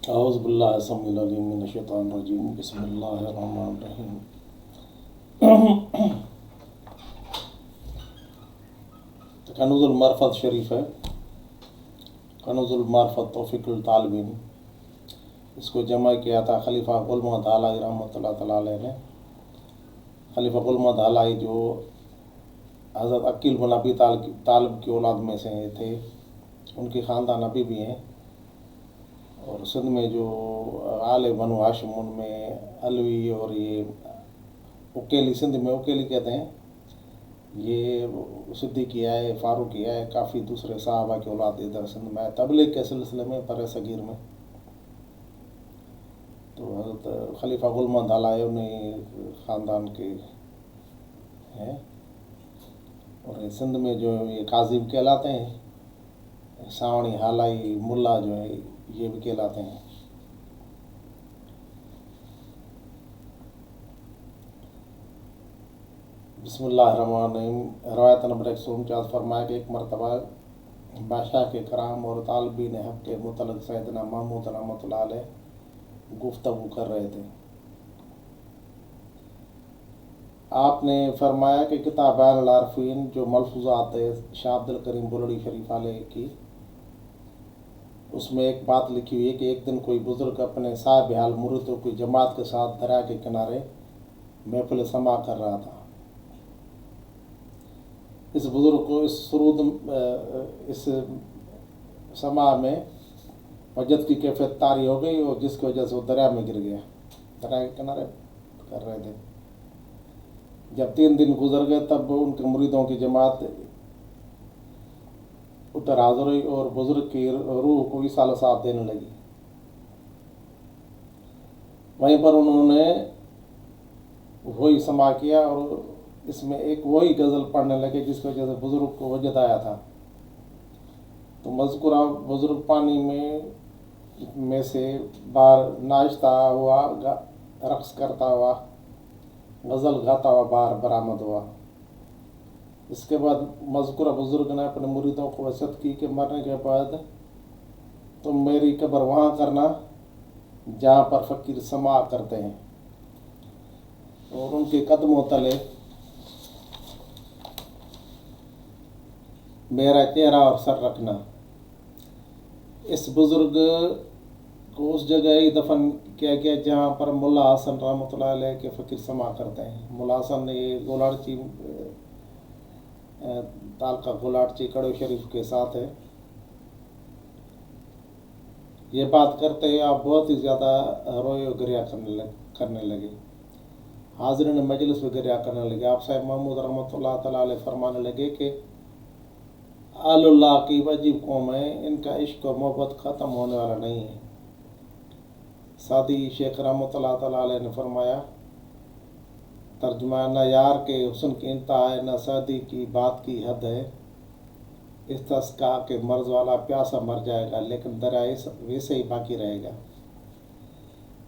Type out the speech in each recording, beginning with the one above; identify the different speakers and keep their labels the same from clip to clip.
Speaker 1: اعوذ باللہ السمیع العلیم من الشیطان الرجیم بسم اللہ الرحمن الرحیم۔ کنوز المعرفت شریف ہے، کنوز المعرفت توفیق الطالبین، اس کو جمع کیا تھا خلیفہ غل محمد حالائی رحمۃ اللہ تعالیٰ علیہ نے۔ خلیفہ غل محمد حالائی جو حضرت عقیل بن ابی طالب کی اولاد میں سے تھے، ان کے خاندان ابھی بھی ہیں، اور سندھ میں جو آل بنو ہاشم ان میں علوی اور یہ اکیلی، سندھ میں اکیلی کہتے ہیں، یہ صدیقی ہے، فاروقی ہے، کافی دوسرے صحابہ کی اولاد ادھر سندھ میں ہے، تبلیغ کے سلسلے میں بر صغیر میں۔ تو حضرت خلیفہ غل محمد حالائی انہیں خاندان کے ہیں، اور یہ سندھ میں جو یہ کاظم کہلاتے ہیں، ساوڑی حالائی ملا جو ہے یہ بھی کہلاتے ہیں۔ بسم اللہ الرحمن الرحیم۔ روایت نمبر 149 فرمایا کہ ایک مرتبہ بادشاہ کے کرام اور طالبین حق کے متعلق سیدنا محمود رحمۃ اللہ علیہ گفتگو کر رہے تھے۔ آپ نے فرمایا کہ کتاب بیان العارفین جو ملفوظات ہے شاہ عبد الکریم بلڑی شریف علیہ کی، اس میں ایک بات لکھی ہوئی ہے کہ ایک دن کوئی بزرگ اپنے صاحب حال مریدوں کی جماعت کے ساتھ دریا کے کنارے محفل سماع کر رہا تھا۔ اس بزرگ کو اس سماع میں وجد کی کیفیت طاری ہو گئی، اور جس کی وجہ سے وہ دریا میں گر گیا۔ دریا کے کنارے کر رہے تھے، جب 3 دن گزر گئے تب ان کے مریدوں کی جماعت ادھر حاضر ہوئی اور بزرگ کی روح کو ایصال ثواب دینے لگی۔ وہیں پر انہوں نے وہی سماع کیا، اور اس میں ایک وہی غزل پڑھنے لگے جس کی وجہ سے بزرگ کو وجد آیا تھا۔ تو مذکورہ بزرگ پانی میں سے باہر ناشتا ہوا، رقص کرتا ہوا، غزل گاتا ہوا باہر برآمد ہوا۔ اس کے بعد مذکورہ بزرگ نے اپنے مریدوں کو وصیت کی کہ مرنے کے بعد تم میری قبر وہاں کرنا جہاں پر فقیر سماع کرتے ہیں، اور ان کے قدموں تلے میرا چہرہ اور سر رکھنا۔ اس بزرگ کو اس جگہ ہی دفن کیا گیا جہاں پر ملا حسن رحمۃ اللہ علیہ کے فقیر سماع کرتے ہیں۔ ملا حسن یہ گولاڑچی تعلقہ گولاڑچی کڑو شریف کے ساتھ ہے۔ یہ بات کرتے ہیں آپ بہت ہی زیادہ روئے و گریہ کرنے لگے، حاضرین مجلس میں گریہ کرنے لگے۔ آپ صاحب محمود رحمۃ اللہ تعالیٰ علیہ فرمانے لگے کہ آل اللہ کی عجیب قوم ہے، ان کا عشق و محبت ختم ہونے والا نہیں ہے۔ سعدی شیخ رحمۃ اللہ تعالیٰ علیہ نے فرمایا، ترجمہ: نہ یار کے حسن کی انتہا ہے، نہ سعدی کی بات کی حد ہے۔ استسقا کے مرض والا پیاسا مر جائے گا، لیکن دریا ویسے ہی باقی رہے گا۔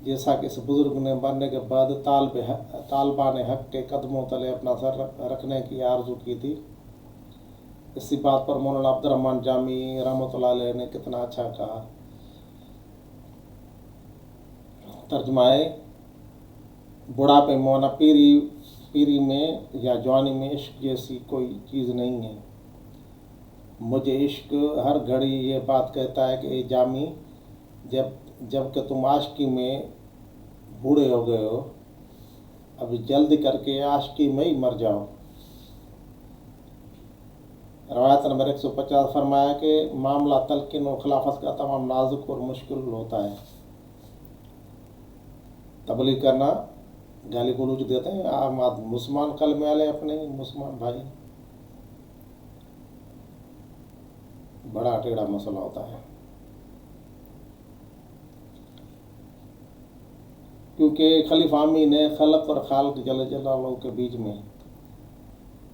Speaker 1: جیسا کہ اس بزرگ نے مرنے کے بعد طالبان حق کے قدموں تلے اپنا سر رکھنے کی آرزو کی تھی، اسی بات پر مولانا عبد الرحمن جامی رحمۃ اللہ علیہ نے کتنا اچھا کہا۔ ترجمہ ہے: بڑھاپے مولانا پیری میں یا جوانی میں عشق جیسی کوئی چیز نہیں ہے۔ مجھے عشق ہر گھڑی یہ بات کہتا ہے کہ اے جامی، جب کہ تم عاشقی میں بوڑھے ہو گئے ہو، ابھی جلد کر کے عاشقی میں ہی مر جاؤ۔ روایت نمبر 150 فرمایا کہ معاملہ تلقین و خلافت کا تمام نازک اور مشکل ہوتا ہے۔ تبلیغ کرنا، گالی گلوچ دیتے ہیں عام آدمی، مسلمان کلمے والے اپنے مسلمان بھائی، بڑا ٹیڑھا مسئلہ ہوتا ہے، کیونکہ خلیفہ امین ہے خلق اور خالق جل جلالہ کے بیچ میں،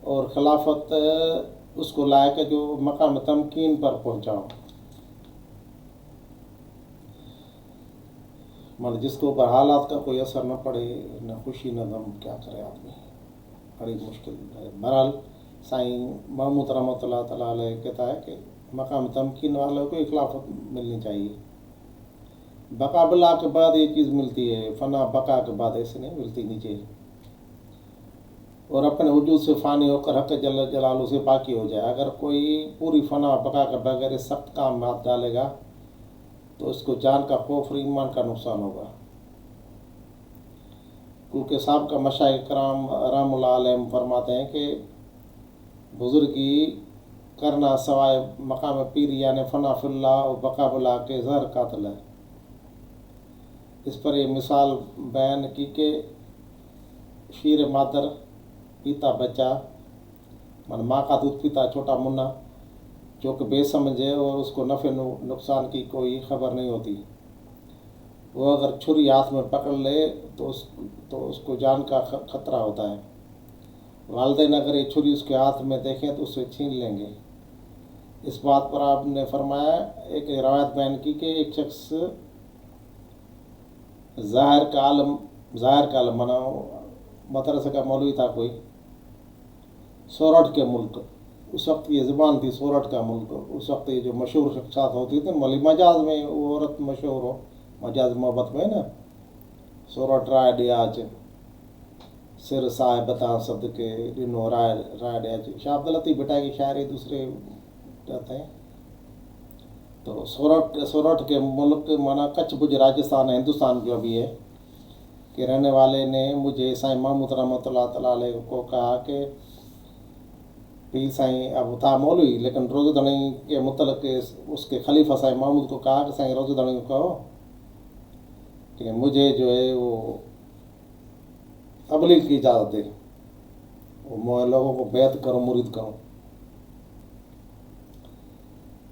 Speaker 1: اور خلافت اس کو لائق ہے جو مقام تمکین پر پہنچاؤ، جس کے اوپر حالات کا کوئی اثر نہ پڑے، نہ خوشی نہ غم، کیا کرے آدمی، بڑی مشکل ہے۔ بہرحال سائیں محمود رحمۃ اللہ تعالیٰ علیہ کہتا ہے کہ مقام تمکین والوں کو خلافت ملنی چاہیے، بقا بلا کے بعد یہ چیز ملتی ہے، فنا بقا کے بعد ایسے نہیں ملتی نیچے، اور اپنے وجود سے فانی ہو کر حق جل جلالہ سے باقی ہو جائے۔ اگر کوئی پوری فنا بقا کے بغیر اس سخت کام میں ہاتھ ڈالے گا تو اس کو جان کا خوف اور ایمان کا نقصان ہوگا، کیونکہ صاحب کا مشائخ کرام رحم اللہ علیہ فرماتے ہیں کہ بزرگی کرنا سوائے مقام پیر یعنی فنا فی اللہ و بقا بلا کے زہر قاتل ہے۔ اس پر یہ مثال بیان کی کہ شیر مادر پیتا بچہ، من ماں کا دودھ پیتا چھوٹا منا، جو کہ بے سمجھ ہے اور اس کو نفع نقصان کی کوئی خبر نہیں ہوتی، وہ اگر چھری ہاتھ میں پکڑ لے تو اس کو جان کا خطرہ ہوتا ہے۔ والدین اگر یہ چھری اس کے ہاتھ میں دیکھیں تو اسے چھین لیں گے۔ اس بات پر آپ نے فرمایا، ایک روایت بیان کی کہ ایک شخص ظاہر کا عالم بنا، مدرسے کا مولوی تھا کوئی، سورٹ کے ملک، اس وقت یہ زبان تھی سورٹ کا ملک، اس وقت یہ جو مشہور شخصیات ہوتی تھیں مجاز میں وہ عورت مشہور ہو، مجاز محبت میں نا، سورٹ رائے ڈیاچ سر صاحبتاں صدقے ڈنو رائے ڈیاچ، شاہ عبداللطیف بھٹا کی شاعری دوسرے کہتے ہیں۔ تو سورٹ کے ملک مانا کچھ بج راجستھان ہندوستان جو بھی ہے کہ رہنے والے نے مجھے سائیں محمود رحمۃ اللہ تعالیٰ علیہ کو کہا کہ پیر سائیں، اب تھا مولوی لیکن روزہ دھڑی کے متعلق اس کے خلیفہ سائیں محمود کو کہا کہ سائیں روزہ دھڑی کو کہو کہ مجھے جو ہے وہ تبلیغ کی اجازت دے، وہ لوگوں کو بیعت کروں، مرید کروں۔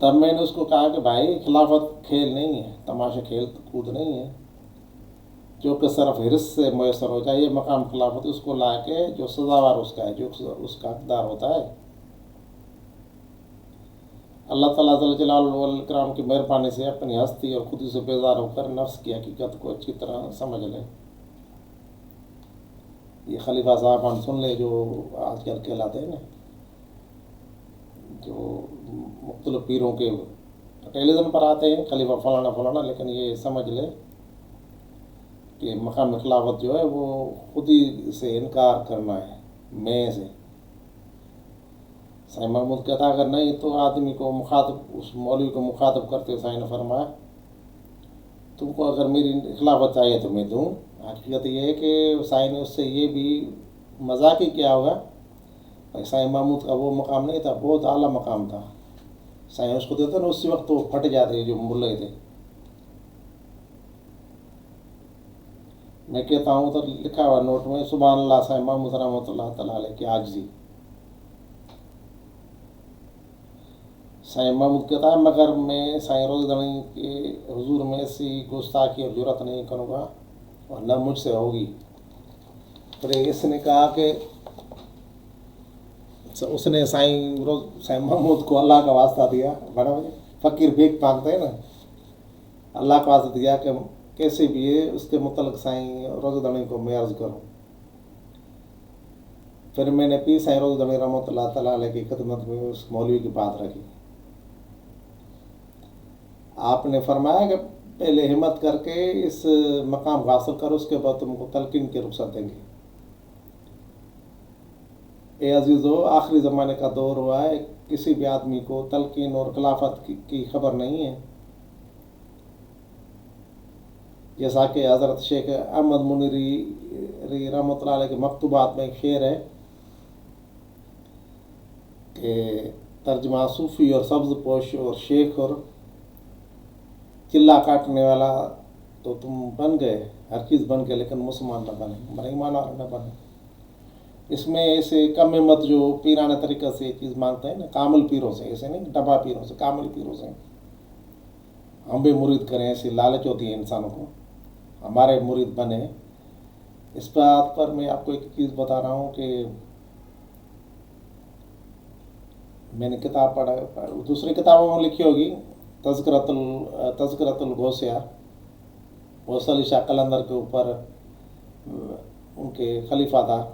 Speaker 1: تب میں نے اس کو کہا کہ بھائی خلافت کھیل نہیں ہے، تماشا کھیل کود نہیں ہے، جو کہ صرف حرص سے میسر ہو جائے، یہ مقام خلافت اس کو لا کے جو سزاوار اس کا ہے، جو اس کا حقدار ہوتا ہے۔ اللہ تعالیٰ جل جلالہ والاکرام کی مہربانی سے اپنی ہستی اور خودی سے بیزار ہو کر نفس کی حقیقت کو اچھی طرح سمجھ لے۔ یہ خلیفہ صاحبان سن لے جو آج کل کہلاتے ہیں نا، جو مختلف پیروں کے ٹیلی ویژن پر آتے ہیں خلیفہ فلانا فلانا، لیکن یہ سمجھ لے کہ مقام خلافت جو ہے وہ خود ہی سے انکار کرنا ہے، میں سے۔ سائیں محمود کہتا اگر نہیں تو آدمی کو مخاطب، اس مولوی کو مخاطب کرتے سائیں نے فرمایا تم کو اگر میری خلافت چاہیے تو میں دوں۔ حقیقت یہ ہے کہ سائیں نے اس سے یہ بھی مذاق ہی کیا ہوگا، سائیں محمود کا وہ مقام نہیں تھا، بہت اعلیٰ مقام تھا، سائیں اس کو دیتے نا اسی وقت وہ پھٹ جاتے جو ملے تھے۔ میں کہتا ہوں تو لکھا ہوا نوٹ میں، سبحان اللہ سائیں محمود رحمۃ اللہ تعالیٰ علیہ کی عاجزی۔ سائیں محمود کہتا ہے مگر میں سائیں روزہ دھڑی کے حضور میں ایسی گستاخی اور جرات نہیں کروں گا اور نہ مجھ سے ہوگی۔ پھر اس نے کہا کہ اس نے سائیں محمود کو اللہ کا واسطہ دیا، بڑا فقیر بھیک مانگتے ہیں نا، اللہ کا واسطہ دیا کہ کیسے بھی ہے اس کے متعلق سائیں روزہ دھڑی کو میں عرض کروں۔ پھر میں نے پیر سائیں روزہ دھڑی رحمۃ اللہ تعالیٰ علیہ کی خدمت میں اس مولوی کی بات رکھی۔ آپ نے فرمایا کہ پہلے ہمت کر کے اس مقام کو حاصل کرو، اس کے بعد تم کو تلقین کی رخصت دیں گے۔ اے عزیزو، آخری زمانے کا دور ہوا ہے، کسی بھی آدمی کو تلقین اور خلافت کی خبر نہیں ہے۔ جیسا کہ حضرت شیخ احمد منیری رحمۃ اللہ علیہ کے مکتوبات میں ایک شعر ہے کہ ترجمہ صوفی اور سبز پوش اور شیخ اور چلا کاٹنے والا تو تم بن گئے، ہر چیز بن گئے لیکن مسلمان نہ بنے، ہمارا ایمان والا نہ بنے۔ اس میں ایسے کم ہمت جو پیرانے طریقے سے یہ چیز مانگتے ہیں نا، کامل پیروں سے، ایسے نہیں ڈبا پیروں سے، کامل پیروں سے ہم بھی مرید کریں، ایسی لالچ ہوتی ہے انسانوں کو، ہمارے مرید بنے۔ اس بات پر میں آپ کو ایک چیز بتا رہا ہوں کہ میں نے کتاب پڑھا، دوسری کتابوں میں لکھی ہوگی، تذکرۃ الغوثیہ، غوث علی شاہ قلندر کے اوپر ان کے خلیفہ تھا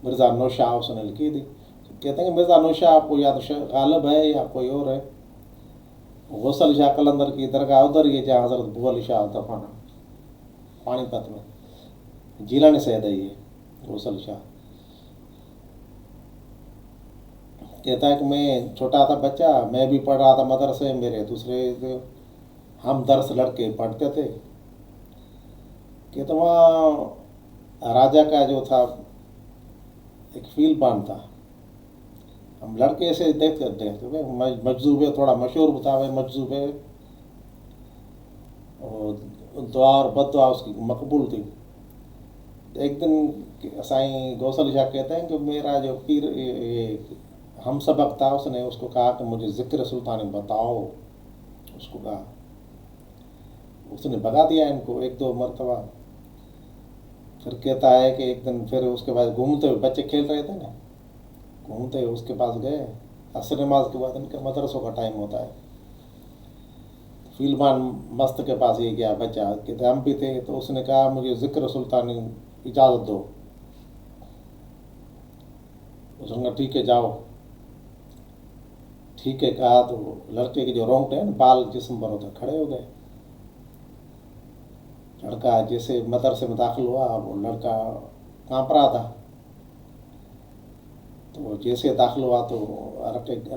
Speaker 1: مرزا نوشاہ، اس نے لکھی تھی۔ کہتے ہیں کہ مرزا نوشاہ آپ کو یا تو غالب ہے یا کوئی اور ہے، غوث علی شاہ قلندر کی درگاہ ادھر ہی ہے جہاں حضرت بو علی شاہ دفن ہے، پانی پت میں، جیلانی سید ہے یہ غوث علی شاہ۔ کہتا ہے کہ میں چھوٹا تھا بچہ، میں بھی پڑھ رہا تھا مدرسے، میرے دوسرے ہم درس لڑکے پڑھتے تھے، کہ تو وہاں راجا کا جو تھا ایک فیل بان تھا، ہم لڑکے ایسے دیکھتے تھے، مجذوب ہے، تھوڑا مشہور بتا ہوئے مجذوب ہے، اور دعا اور بد دعا اس کی مقبول تھی۔ ایک دن سائیں غوث علی شاہ کہتے ہیں کہ میرا جو پیر ہم سبق تھا، اس نے اس کو کہا کہ مجھے ذکر سلطانی بتاؤ، اس کو کہا، اس نے بگا دیا ان کو ایک دو مرتبہ۔ پھر کہتا ہے کہ ایک دن پھر اس کے بعد گھومتے ہوئے، بچے کھیل رہے تھے نا، گھومتے ہوئے اس کے پاس گئے، عصر نماز کے بعد ان کے مدرسوں کا ٹائم ہوتا ہے، فیلمان مست کے پاس یہ گیا بچہ، کہتے ہم بھی تھے، تو اس نے کہا مجھے ذکر سلطانی اجازت دو، اس نے کہا ٹھیک ہے جاؤ، ٹھیک ہے کہا تو لڑکے کے جو رونگٹے ہیں بال جسم پر ہوتے کھڑے ہو گئے۔ لڑکا جیسے مدرسے میں داخل ہوا، وہ لڑکا کانپ رہا تھا، تو جیسے داخل ہوا تو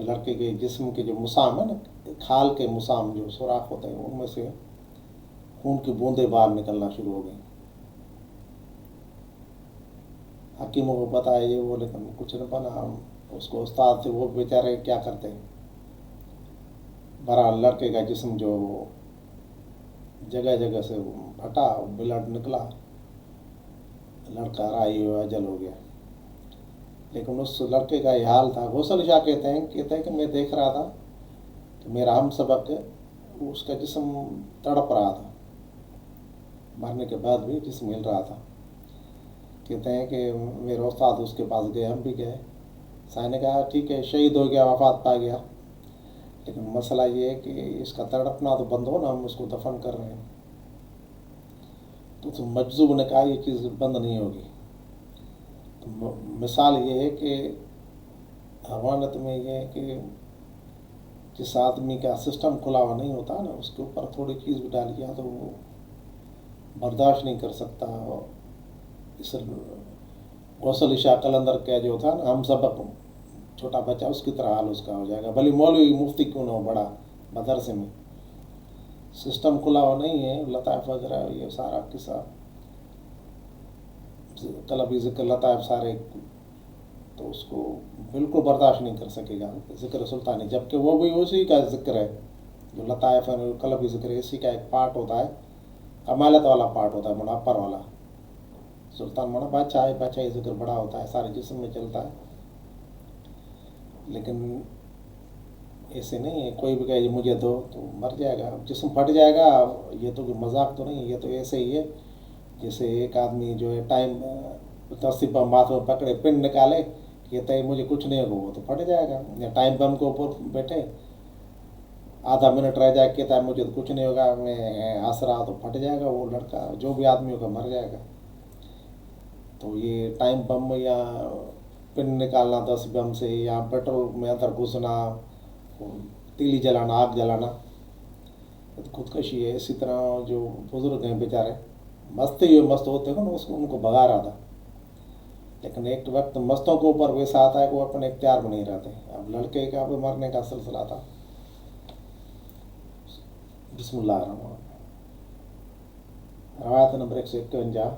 Speaker 1: لڑکے کے جسم کے جو مسام ہے نا، کھال کے مسام جو سوراخ ہوتے ہیں، ان میں سے خون کی بوندیں باہر نکلنا شروع ہو گئیں۔ حکیموں کو پتہ ہے یہ وہ، لیکن کچھ نہ بنا، اس کو استاد تھے وہ بیچارے کیا کرتے ہیں۔ بہرحال لڑکے کا جسم جو جگہ جگہ سے پھٹا، بلڈ نکلا، لڑکا رائی ہوا اجل ہو گیا۔ لیکن اس لڑکے کا یہ حال تھا۔ غوث علی شاہ کہتے ہیں کہ میں دیکھ رہا تھا کہ میرا ہم سبق اس کا جسم تڑپ رہا تھا، مرنے کے بعد بھی جسم ہل رہا تھا۔ کہتے ہیں کہ میرے استاد اس کے پاس گئے، ہم بھی گئے، سائیں نے کہا ٹھیک ہے شہید ہو گیا، وفات پا گیا، لیکن مسئلہ یہ ہے کہ اس کا تڑپنا تو بند ہو نا، ہم اس کو دفن کر رہے ہیں۔ تو مجذوب نے کہا یہ چیز بند نہیں ہوگی۔ تو مثال یہ ہے کہ حوالت میں یہ ہے کہ جس آدمی کا سسٹم کھلا ہوا نہیں ہوتا نا، اس کے اوپر تھوڑی چیز بھی ڈال گیا تو وہ برداشت نہیں کر سکتا۔ اس غوث علی شاہ قلندر کا جو تھا نا ہم سبق، چھوٹا بچہ، اس کی طرح حال اس کا ہو جائے گا، بھلی مولوی مفتی کیوں نہ ہو بڑا مدرسے میں، سسٹم کھلا ہوا نہیں ہے، لطائف وغیرہ یہ سارا قصہ طلبی ذکر لطائف سارے، تو اس کو بالکل برداشت نہیں کر سکے گا ذکر سلطانی، جبکہ وہ بھی اسی کا ذکر ہے، جو لطائف ہے قلبی ذکر ہے، اسی کا ایک پارٹ ہوتا ہے، کمالت والا پارٹ ہوتا ہے، مناپر والا۔ سلطان منا بادشاہ ہے، بادشاہی ذکر بڑا ہوتا ہے، سارے جسم میں چلتا ہے، لیکن ایسے نہیں ہے کوئی بھی کہے مجھے دو تو مر جائے گا، جسم پھٹ جائے گا۔ یہ تو مذاق تو نہیں ہے، یہ تو ایسے ہی ہے جیسے ایک آدمی جو ہے ٹائم تصب بم ہاتھ میں پکڑے، پن نکالے، کہتا ہے مجھے کچھ نہیں ہوگا، وہ تو پھٹ جائے گا۔ یا ٹائم بم کے اوپر بیٹھے، آدھا منٹ رہ جائے، کہتا ہے مجھے تو کچھ نہیں ہوگا، میں ہنس رہا، تو پھٹ جائے گا، وہ لڑکا جو بھی آدمی ہوگا مر جائے گا۔ تو یہ ٹائم بم یا پن نکالنا 10 بم سے، یا پیٹرول میں اندر گھسنا، تیلی جلانا، آگ جلانا، خودکشی ہے۔ اسی طرح جو بزرگ ہیں بیچارے مست ہوتے ہیں نا، ان کو بھگا رہا تھا، لیکن ایک وقت مستوں کے اوپر ویسا آتا ہے کہ وہ اپنے اختیار میں نہیں رہتے۔ اب لڑکے کا بھی مرنے کا سلسلہ تھا۔ بسم اللہ الرحمن الرحیم۔ روایت نمبر 151۔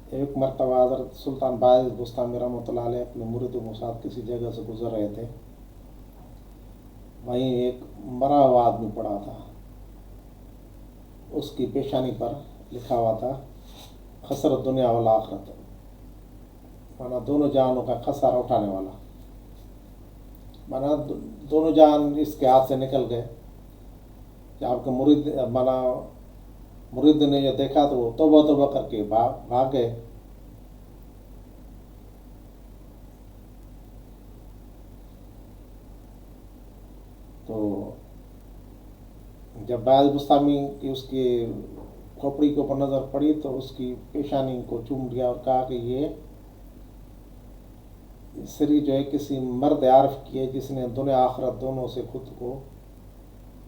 Speaker 1: ایک مرتبہ حضرت سلطان باعث بستامی رحمۃ اللہ علیہ اپنے مریدوں کے ساتھ کسی جگہ سے گزر رہے تھے، وہیں ایک مرا ہوا آدمی پڑا تھا، اس کی پیشانی پر لکھا ہوا تھا خسرت دنیا والآخرت، مانا دونوں جہانوں کا خسارہ اٹھانے والا، مانا دونوں جہان اس کے ہاتھ سے نکل گئے۔ جب آپ کے مرید نے یہ دیکھا تو وہ توبہ توبہ کر کے بھاگ گئے۔ تو جب باعث بستامی کی اس کی کھوپڑی کے اوپر نظر پڑی تو اس کی پیشانی کو چوم لیا اور کہا کہ یہ سری جو ہے کسی مرد عارف کی ہے، جس نے دنیا آخرت دونوں سے خود کو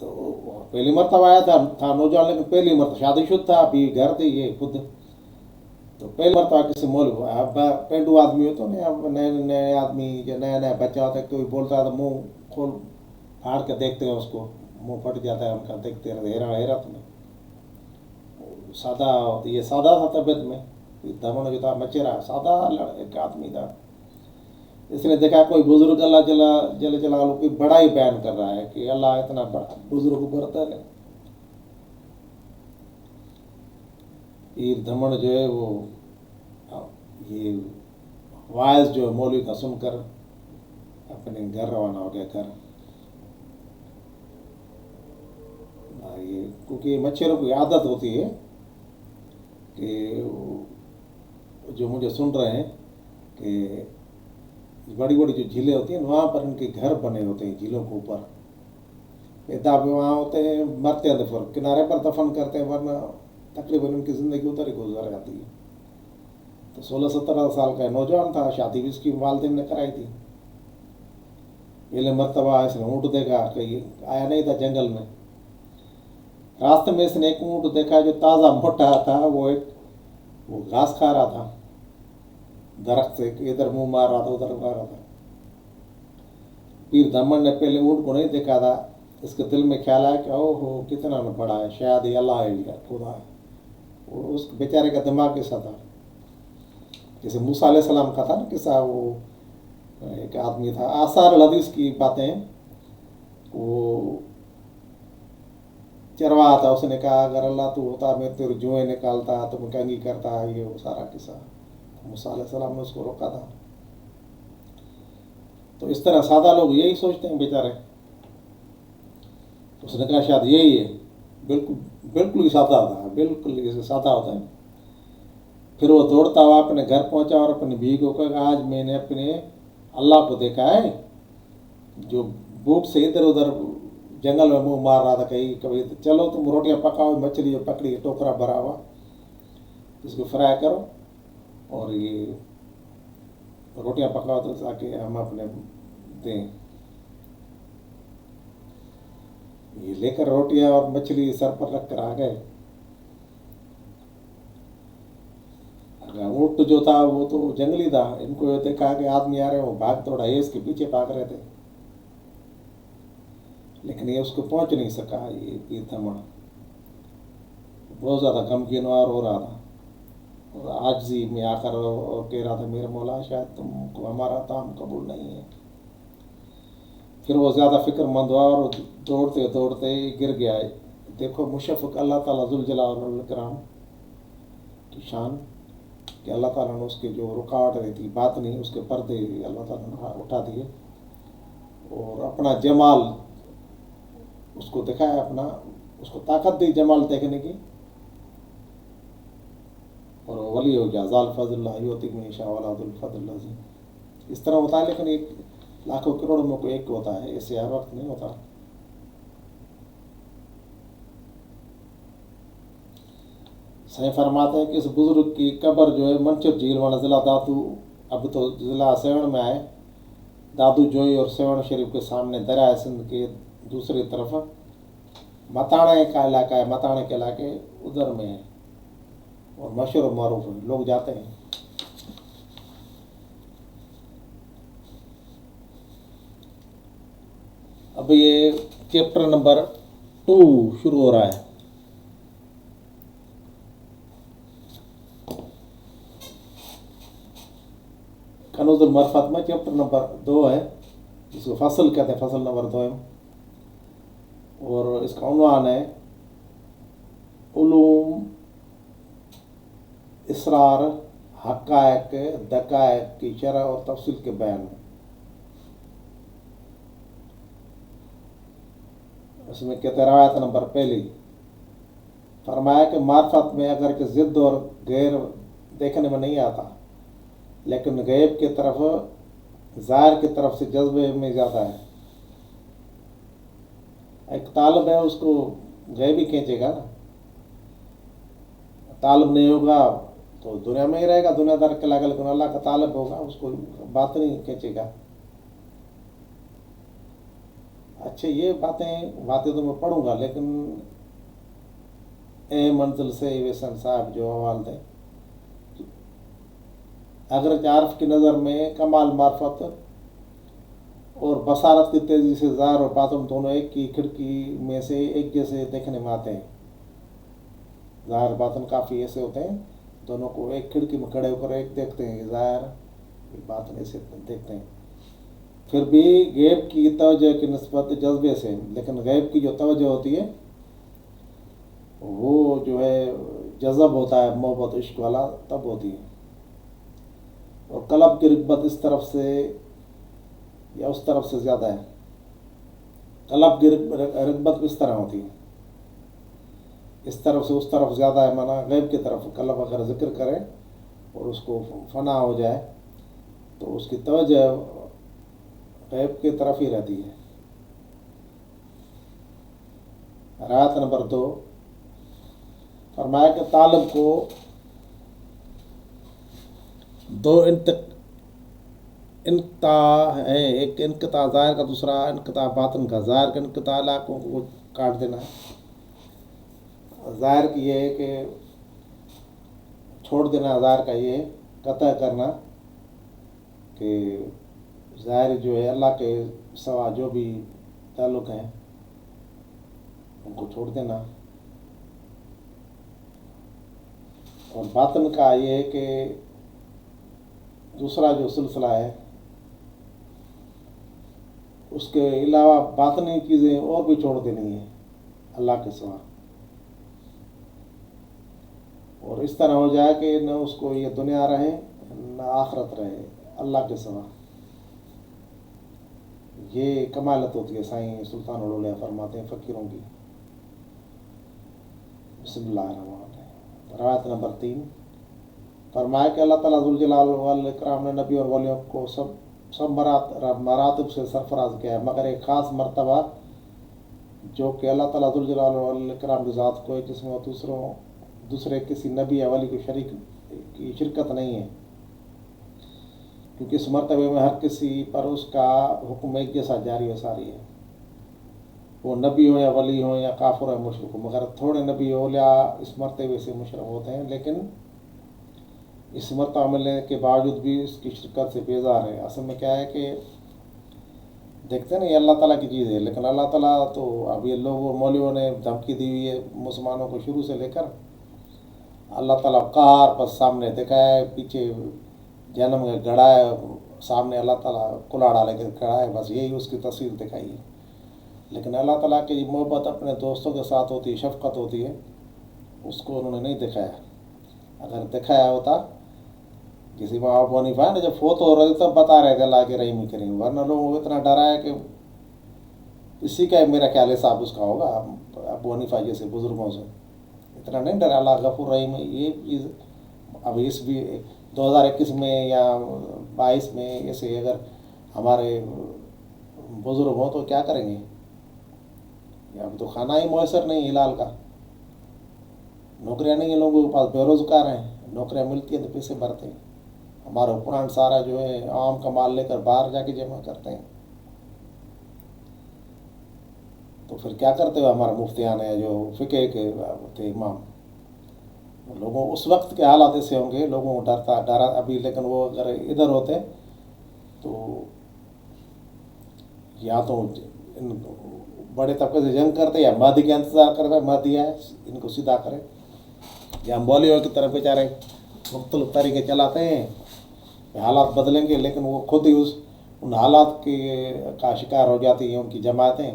Speaker 1: تو پہلی مرتبہ آیا تھا نوجوان، لیکن پہلی مرتبہ شادی شدہ تھا، ابھی گھر تھے یہ خود. تو پہلی مرتبہ کسی مولوی اب پینڈو آدمی ہوتا نہیں، اب نئے نئے آدمی جو نیا نیا بچہ ہوتا ہے کوئی بولتا ہے تو منہ کھول پھاڑ کے دیکھتے ہیں اس کو، منہ پھٹ جاتا ہے ان کا، دیکھتے رہتے حیرت میں. سادہ یہ سادہ تھا طبیعت میں، دمن جو تھا مچیرا سادہ ایک آدمی تھا. اس نے دیکھا کوئی بزرگ اللہ جل جلالہ کی بڑائی بیان کر رہا ہے کہ اللہ اتنا بڑا بزرگ برتر ہے. پیر دمن جو ہے وہ یہ وائز جو ہے مولوی کا سن کر اپنے گھر روانہ ہو گیا گھر. یہ کیونکہ مچھروں کی عادت ہوتی ہے کہ جو مجھے سن رہے ہیں کہ بڑی بڑی جو جھیلیں ہوتی ہیں وہاں پر ان کے گھر بنے ہوتے ہیں، جھیلوں کے اوپر پیدا بھی وہاں ہوتے ہیں، مرتے ہیں تو پھر کنارے پر دفن کرتے ہیں، ورنہ تقریباً ان کی زندگی ادھر ہی گزر جاتی ہے. تو 16-17 سال کا نوجوان تھا، شادی بھی اس کی والدین نے کرائی تھی. پہلے مرتبہ اس نے اونٹ دیکھا، کہ آیا نہیں تھا جنگل میں، راستے میں اس نے ایک اونٹ دیکھا جو تازہ موٹا تھا، وہ گھاس کھا رہا تھا درخت سے، ادھر منہ مار رہا تھا ادھر مار رہا تھا. پیر دمن نے پہلے اونٹ کو نہیں دیکھا تھا، اس کے دل میں خیال آیا کہ او ہو کتنا بڑا ہے، شاید یہ اللہ ہے یا خدا ہے. اس بیچارے کا دماغ کیسا تھا، جیسے موسیٰ علیہ السلام کا تھا نا قصہ، وہ ایک آدمی تھا، آثار الحدیث کی باتیں ہیں. وہ چرواہا تھا، اس نے کہا اگر اللہ تو ہوتا میں تیرے جوئیں نکالتا تو میں کنگھی کرتا، یہ وہ سارا قصہ. موسیٰ علیہ السلام نے اس کو روکا تھا. تو اس طرح سادہ لوگ یہی سوچتے ہیں بیچارے. اس نے کہا شاید یہی ہے، بالکل بالکل ہی سادہ تھا، بالکل ہی سادہ ہوتا ہے. پھر وہ دوڑتا ہوا اپنے گھر پہنچا اور اپنی بیوی کو کہا آج میں نے اپنے اللہ کو دیکھا ہے جو بھوک سے ادھر ادھر جنگل میں منہ مار رہا تھا، کہیں کبھی چلو تم روٹیاں پکاؤ، مچھلی جو پکڑی ٹوکرا بھرا ہوا اس کو فرائی کرو اور یہ روٹیاں پکاؤ تو تاکہ ہم اپنے دیں. یہ لے کر روٹیاں اور مچھلی سر پر رکھ کر آ گئے. اونٹ جو تھا وہ تو جنگلی تھا، ان کو یہ دیکھا کہ آدمی آ رہے ہیں، وہ بھاگ توڑا ہے، اس کے پیچھے بھاگ رہے تھے، لیکن یہ اس کو پہنچ نہیں سکا. یہ پیر دمن بہت زیادہ غمگینوار ہو رہا تھا اور عاجزی میں آ کر اور کہہ رہا تھا میرے مولا شاید تم کو ہمارا کام قبول نہیں ہے. پھر وہ زیادہ فکر مند ہوا اور دوڑتے دوڑتے گر گیا. دیکھو مشفق اللہ تعالیٰ ذوالجلال والاکرام کی شان کہ اللہ تعالیٰ نے اس کے جو رکاوٹ رہی تھی بات نہیں، اس کے پردے اللہ تعالیٰ نے اٹھا دیے اور اپنا جمال اس کو دکھایا، اپنا اس کو طاقت دی جمال دیکھنے کی، اور ولی ہو گیا. ذال فضل اللہ یؤتی من یشاء ولا ذو الفضل العظیم. اس طرح ہوتا ہے، لیکن ایک لاکھوں کروڑوں میں کوئی ایک ہوتا ہے، ایسے ہر وقت نہیں ہوتا. صحیح فرماتے ہیں کہ اس بزرگ کی قبر جو ہے منچپ جھیل والا ضلع دادو، اب تو ضلع سیون میں آئے، دادو جوئی اور سیون شریف کے سامنے دریائے سندھ کے دوسری طرف متانے کا علاقہ ہے. متانے کے علاقے ادھر میں ہے اور مشہور و معروف ہے، لوگ جاتے ہیں. اب یہ چیپٹر نمبر 2 شروع ہو رہا ہے. کنوز المعرفت میں چیپٹر نمبر 2 ہے، جس کو فصل کہتے ہیں، فصل نمبر 2 ہے، اور اس کا عنوان ہے علوم، اسرار، حقائق، دقائق کی شرح اور تفصیل کے بیان میں. اس میں کہتے ہیں روایت نمبر 1 فرمایا کہ معرفت میں اگرچہ ضد اور غیر دیکھنے میں نہیں آتا، لیکن غیب کی طرف، ظاہر کی طرف سے جذبے میں زیادہ ہے. ایک طالب ہے، اس کو غیب ہی کھینچے گا نا، طالب نہیں ہوگا تو دنیا میں ہی رہے گا، دنیا دار کے لیکن اللہ کا طالب ہوگا اس کو بات نہیں کھینچے گا. اچھا یہ باتیں تو میں پڑھوں گا، لیکن اے منزل سے ویسن صاحب جو حوال تھے، اگرچہ عارف کی نظر میں کمال معرفت اور بصارت کی تیزی سے ظاہر اور باطن دونوں ایک کی کھڑکی میں سے ایک جیسے دیکھنے میں آتے ہیں. ظاہر باطن کافی ایسے ہوتے ہیں، دونوں کو ایک کھڑکی میں کھڑے ہو کر ایک دیکھتے ہیں، ظاہر باطن ایسے دیکھتے ہیں. پھر بھی غیب کی توجہ کی نسبت جذبے سے، لیکن غیب کی جو توجہ ہوتی ہے وہ جو ہے جذب ہوتا ہے، محبت عشق والا تب ہوتی ہے. اور قلب کی رغبت اس طرف سے یا اس طرف سے زیادہ ہے. قلب کی رغبت اس طرح ہوتی ہے، اس طرف سے اس طرف زیادہ ہے، مانا غیب کی طرف قلب اگر ذکر کرے اور اس کو فنا ہو جائے تو اس کی توجہ غیب کی طرف ہی رہتی ہے. رعایت نمبر 2، فرمایا کہ طالب کو دو انقطاع ہے، ایک انقطاع ظاہر کا، دوسرا انقطاع باطن کا. ظاہر کا انقطاع علاقوں کو کاٹ دینا ہے، ظاہر کی یہ ہے کہ چھوڑ دینا، ظاہر کا یہ قطع کرنا کہ ظاہر جو ہے اللہ کے سوا جو بھی تعلق ہیں ان کو چھوڑ دینا. اور باطن کا یہ ہے کہ دوسرا جو سلسلہ ہے اس کے علاوہ باطنی چیزیں اور بھی چھوڑ دینی ہیں اللہ کے سوا، اور اس طرح ہو جائے کہ نہ اس کو یہ دنیا رہے نہ آخرت رہے، اللہ کے سوا. یہ کمالت ہوتی ہے، سائیں سلطان العلیاء فرماتے ہیں فقیروں کی. بسم اللہ الرحمن الرحیم. روایت نمبر 3، فرمایا کہ اللہ تعالیٰ ذوالجلال والاکرام نے نبی اور ولیوں کو سب مراتب سے سرفراز کیا ہے، مگر ایک خاص مرتبہ جو کہ اللہ تعالیٰ ذوالجلال والاکرام کی ذات کو ہے، جس میں دوسرے کسی نبی یا ولی کی شرکت نہیں ہے، کیونکہ اس مرتبے میں ہر کسی پر اس کا حکم ایک جیسا جاری و ساری ہے، وہ نبی ہو یا ولی ہو یا کافر یا مشرک ہو. مگر تھوڑے نبی اولیاء اس مرتبے سے مشرف ہوتے ہیں، لیکن اس مرتبہ ملنے کے باوجود بھی اس کی شرکت سے بیزار ہے. اصل میں کیا ہے کہ دیکھتے ہیں نا، یہ اللہ تعالیٰ کی چیز ہے، لیکن اللہ تعالیٰ تو اب یہ لوگوں مولویوں نے دھمکی دی ہوئی ہے مسلمانوں کو شروع سے لے کر. اللہ تعالیٰ قہار پر سامنے دکھایا ہے، پیچھے جہنم کا گڑھا ہے، سامنے اللہ تعالیٰ کلاڑا لے کے کھڑا ہے، بس یہی اس کی تصویر دکھائی ہے. لیکن اللہ تعالیٰ کی محبت اپنے دوستوں کے ساتھ ہوتی ہے، شفقت ہوتی ہے، اس کو انہوں نے نہیں دکھایا. اگر دکھایا ہوتا، کسی ماں ابو حنیفہ نے جب فوت ہو رہے تب بتا رہے تھے اللہ کے رحیم کریم، ورنہ لوگوں کو اتنا ڈرا ہے کہ اسی کا میرا خیال حساب اس کا ہوگا. ابو حنیفہ جیسے بزرگوں سے اتنا نہیں ڈرا، اللہ غفور رحیم. یہ چیز ابھی اس بھی 2021 میں یا 22 میں ایسے اگر ہمارے بزرگ ہوں تو کیا کریں گے؟ اب تو کھانا ہی میسر نہیں ہلال کا، نوکریاں نہیں ہیں لوگوں کے پاس، بے روزگار ہیں، نوکریاں ملتی ہیں تو پیسے بھرتے ہیں. ہمارا حکمران سارا جو ہے عوام کا مال لے کر باہر جا کے جمع کرتے ہیں. تو پھر کیا کرتے ہوئے ہمارے مفتیان ہیں جو فقہ کے تھے امام، لوگوں اس وقت کے حالات ایسے ہوں گے، لوگوں کو ڈرا ابھی. لیکن وہ اگر ادھر ہوتے تو یا تو بڑے طبقے سے جنگ کرتے یا مہدی کا انتظار کرتے، مہدی آئے ان کو سیدھا کرے، یا مولیوں کی طرف بیچارے مختلف طریقے چلاتے ہیں. حالات بدلیں گے، لیکن وہ خود ہی ان حالات کا شکار ہو جاتی ہیں ان کی جماعتیں،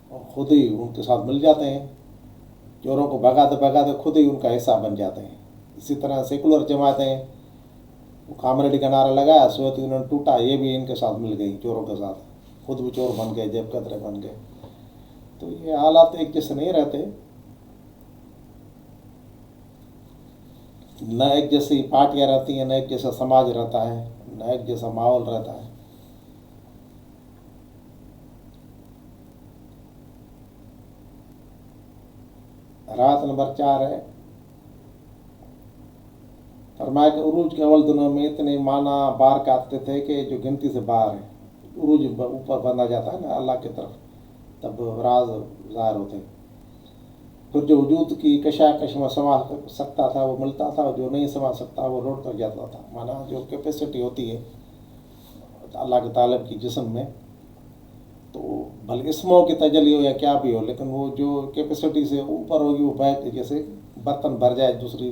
Speaker 1: اور خود ہی ان کے ساتھ مل جاتے ہیں، چوروں کو بھگاتے خود ہی ان کا حصہ بن جاتے ہیں. اسی طرح سیکولر جماعتیں، کامریڈی کا نعرہ لگایا، سوویت یونین ٹوٹا، یہ بھی ان کے ساتھ مل گئی چوروں کے ساتھ، خود بھی چور بن گئے، جیب کترے بن گئے. تو یہ حالات ایک جیسے نہیں رہتے، نہ ایک جیسی پارٹیاں رہتی ہیں، نہ ایک جیسا سماج رہتا ہے، نہ ایک جیسا ماحول رہتا ہے. رات نمبر 4 ہے، فرمایا کہ عروج کے اول دنوں میں اتنے معنی بار کاٹتے تھے کہ جو گنتی سے باہر ہیں. عروج اوپر بندھا جاتا ہے نا اللہ کی طرف، تب راز ظاہر ہوتے ہیں. پھر جو وجود کی کشاکش میں سما سکتا تھا وہ ملتا تھا، جو نہیں سما سکتا وہ لوٹ کر جاتا تھا. مانا جو کیپیسٹی ہوتی ہے اللہ کے طالب کی جسم میں، تو بھلے اسموں کی تجلی ہو یا کیا بھی ہو، لیکن وہ جو کیپیسٹی سے اوپر ہوگی وہ بہت، جیسے برتن بھر جائے دوسری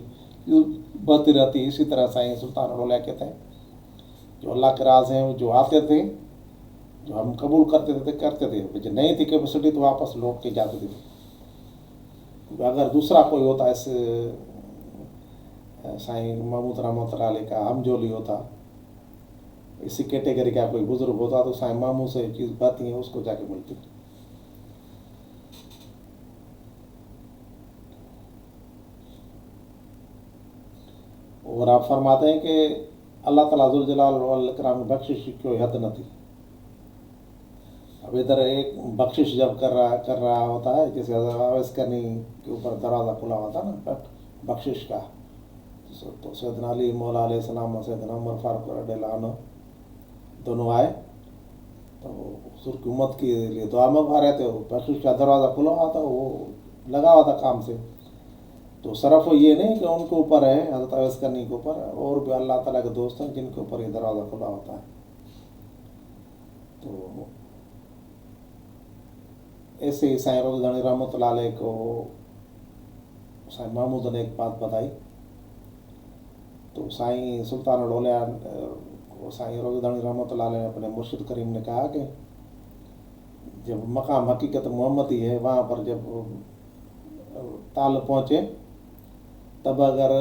Speaker 1: بہتی رہتی ہے. اسی طرح سائیں سلطان الاولیاء کہتے ہیں جو اللہ کے راز ہیں جو آتے تھے، جو ہم قبول کرتے تھے، جو نہیں تھی کیپیسٹی تو واپس لوٹ کے جاتے تھے. اگر دوسرا کوئی ہوتا ایسے سائیں محمود رحمۃ اللہ علیہ کا ہم جولی ہوتا، اسی کیٹیگری کا کوئی بزرگ ہوتا، تو سائیں ماموں سے چیز باتیں ہیں اس کو جا کے ملتی. اور آپ فرماتے ہیں کہ اللہ تعالیٰ ذوالجلال والاکرام کی بخشش کی کوئی حد نہ تھی. اب ادھر ایک بخشش جب کر رہا ہوتا ہے، جیسے اویس کرنی کے اوپر دروازہ کھلا ہوتا نا بخشش کا، تو سیدنا علی مولا علیہ السلام اور سیدنا عمر فاروق رضی اللہ عنہ دونوں آئے تو حضور کی امت کے لیے دعا منگوا رہے تھے. بخشش کا دروازہ کھلا ہوا تھا، وہ لگا ہوا تھا کام سے. تو صرف یہ نہیں کہ ان کے اوپر ہے حضرت اویس کرنی کے اوپر، اور بھی اللہ تعالیٰ کے دوست ہیں جن کے اوپر یہ دروازہ کھلا ہوتا ہے. تو ایسے ہی سائیں روز دھنی رحمۃ اللہ علیہ کو سائیں محمود نے ایک بات بتائی. تو سائیں سلطان الاولیاء سائیں روز دھنی رحمۃ اللہ علیہ نے اپنے مرشد کریم نے کہا کہ جب مقام حقیقت محمدی ہے وہاں پر جب تال پہنچے، تب اگر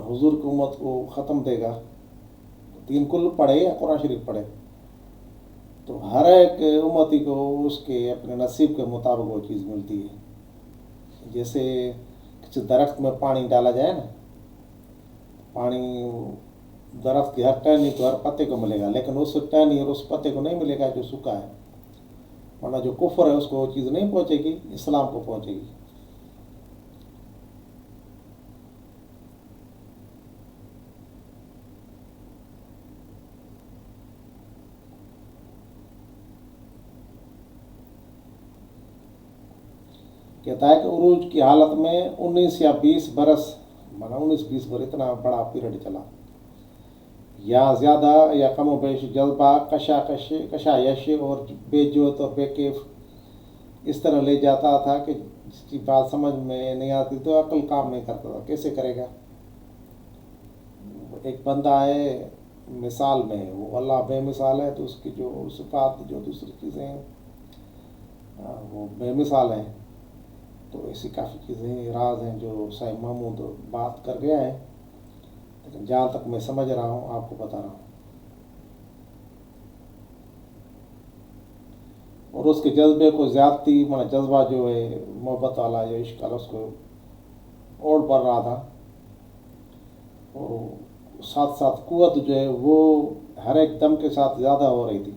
Speaker 1: حضور کی امت کو ختم دے گا، تین کل پڑھے یا قرآن شریف پڑھے، تو ہر ایک امتی کو اس کے اپنے نصیب کے مطابق وہ چیز ملتی ہے. جیسے کسی درخت میں پانی ڈالا جائے نا، پانی درخت کی ہر ٹہنی کو ہر پتے کو ملے گا، لیکن اس ٹہنی اور اس پتے کو نہیں ملے گا جو سوکھا ہے. ورنہ جو کفر ہے اس کو وہ چیز نہیں پہنچے گی، اسلام کو پہنچے گی. کہتا ہے کہ عروج کی حالت میں 19 یا 20 برس، مانا 19-20 برس اتنا بڑا پیریڈ چلا، یا زیادہ یا کم و بیش جذبہ کشایش اور بے جوت اور بے کیف اس طرح لے جاتا تھا کہ جس کی بات سمجھ میں نہیں آتی تو عقل کام نہیں کرتا تھا. کیسے کرے گا؟ ایک بندہ ہے مثال میں، وہ اللہ بے مثال ہے، تو اس کی جو صفات جو دوسری چیزیں ہیں وہ بے مثال ہیں. تو ایسی کافی چیزیں راز ہیں جو سائیں محمود بات کر گیا ہے، لیکن جہاں تک میں سمجھ رہا ہوں آپ کو بتا رہا ہوں. اور اس کے جذبے کو زیادتی، مانا جذبہ جو ہے محبت والا یا عشق والا، اس کو اور بڑھ رہا تھا. اور ساتھ ساتھ قوت جو ہے وہ ہر ایک دم کے ساتھ زیادہ ہو رہی تھی،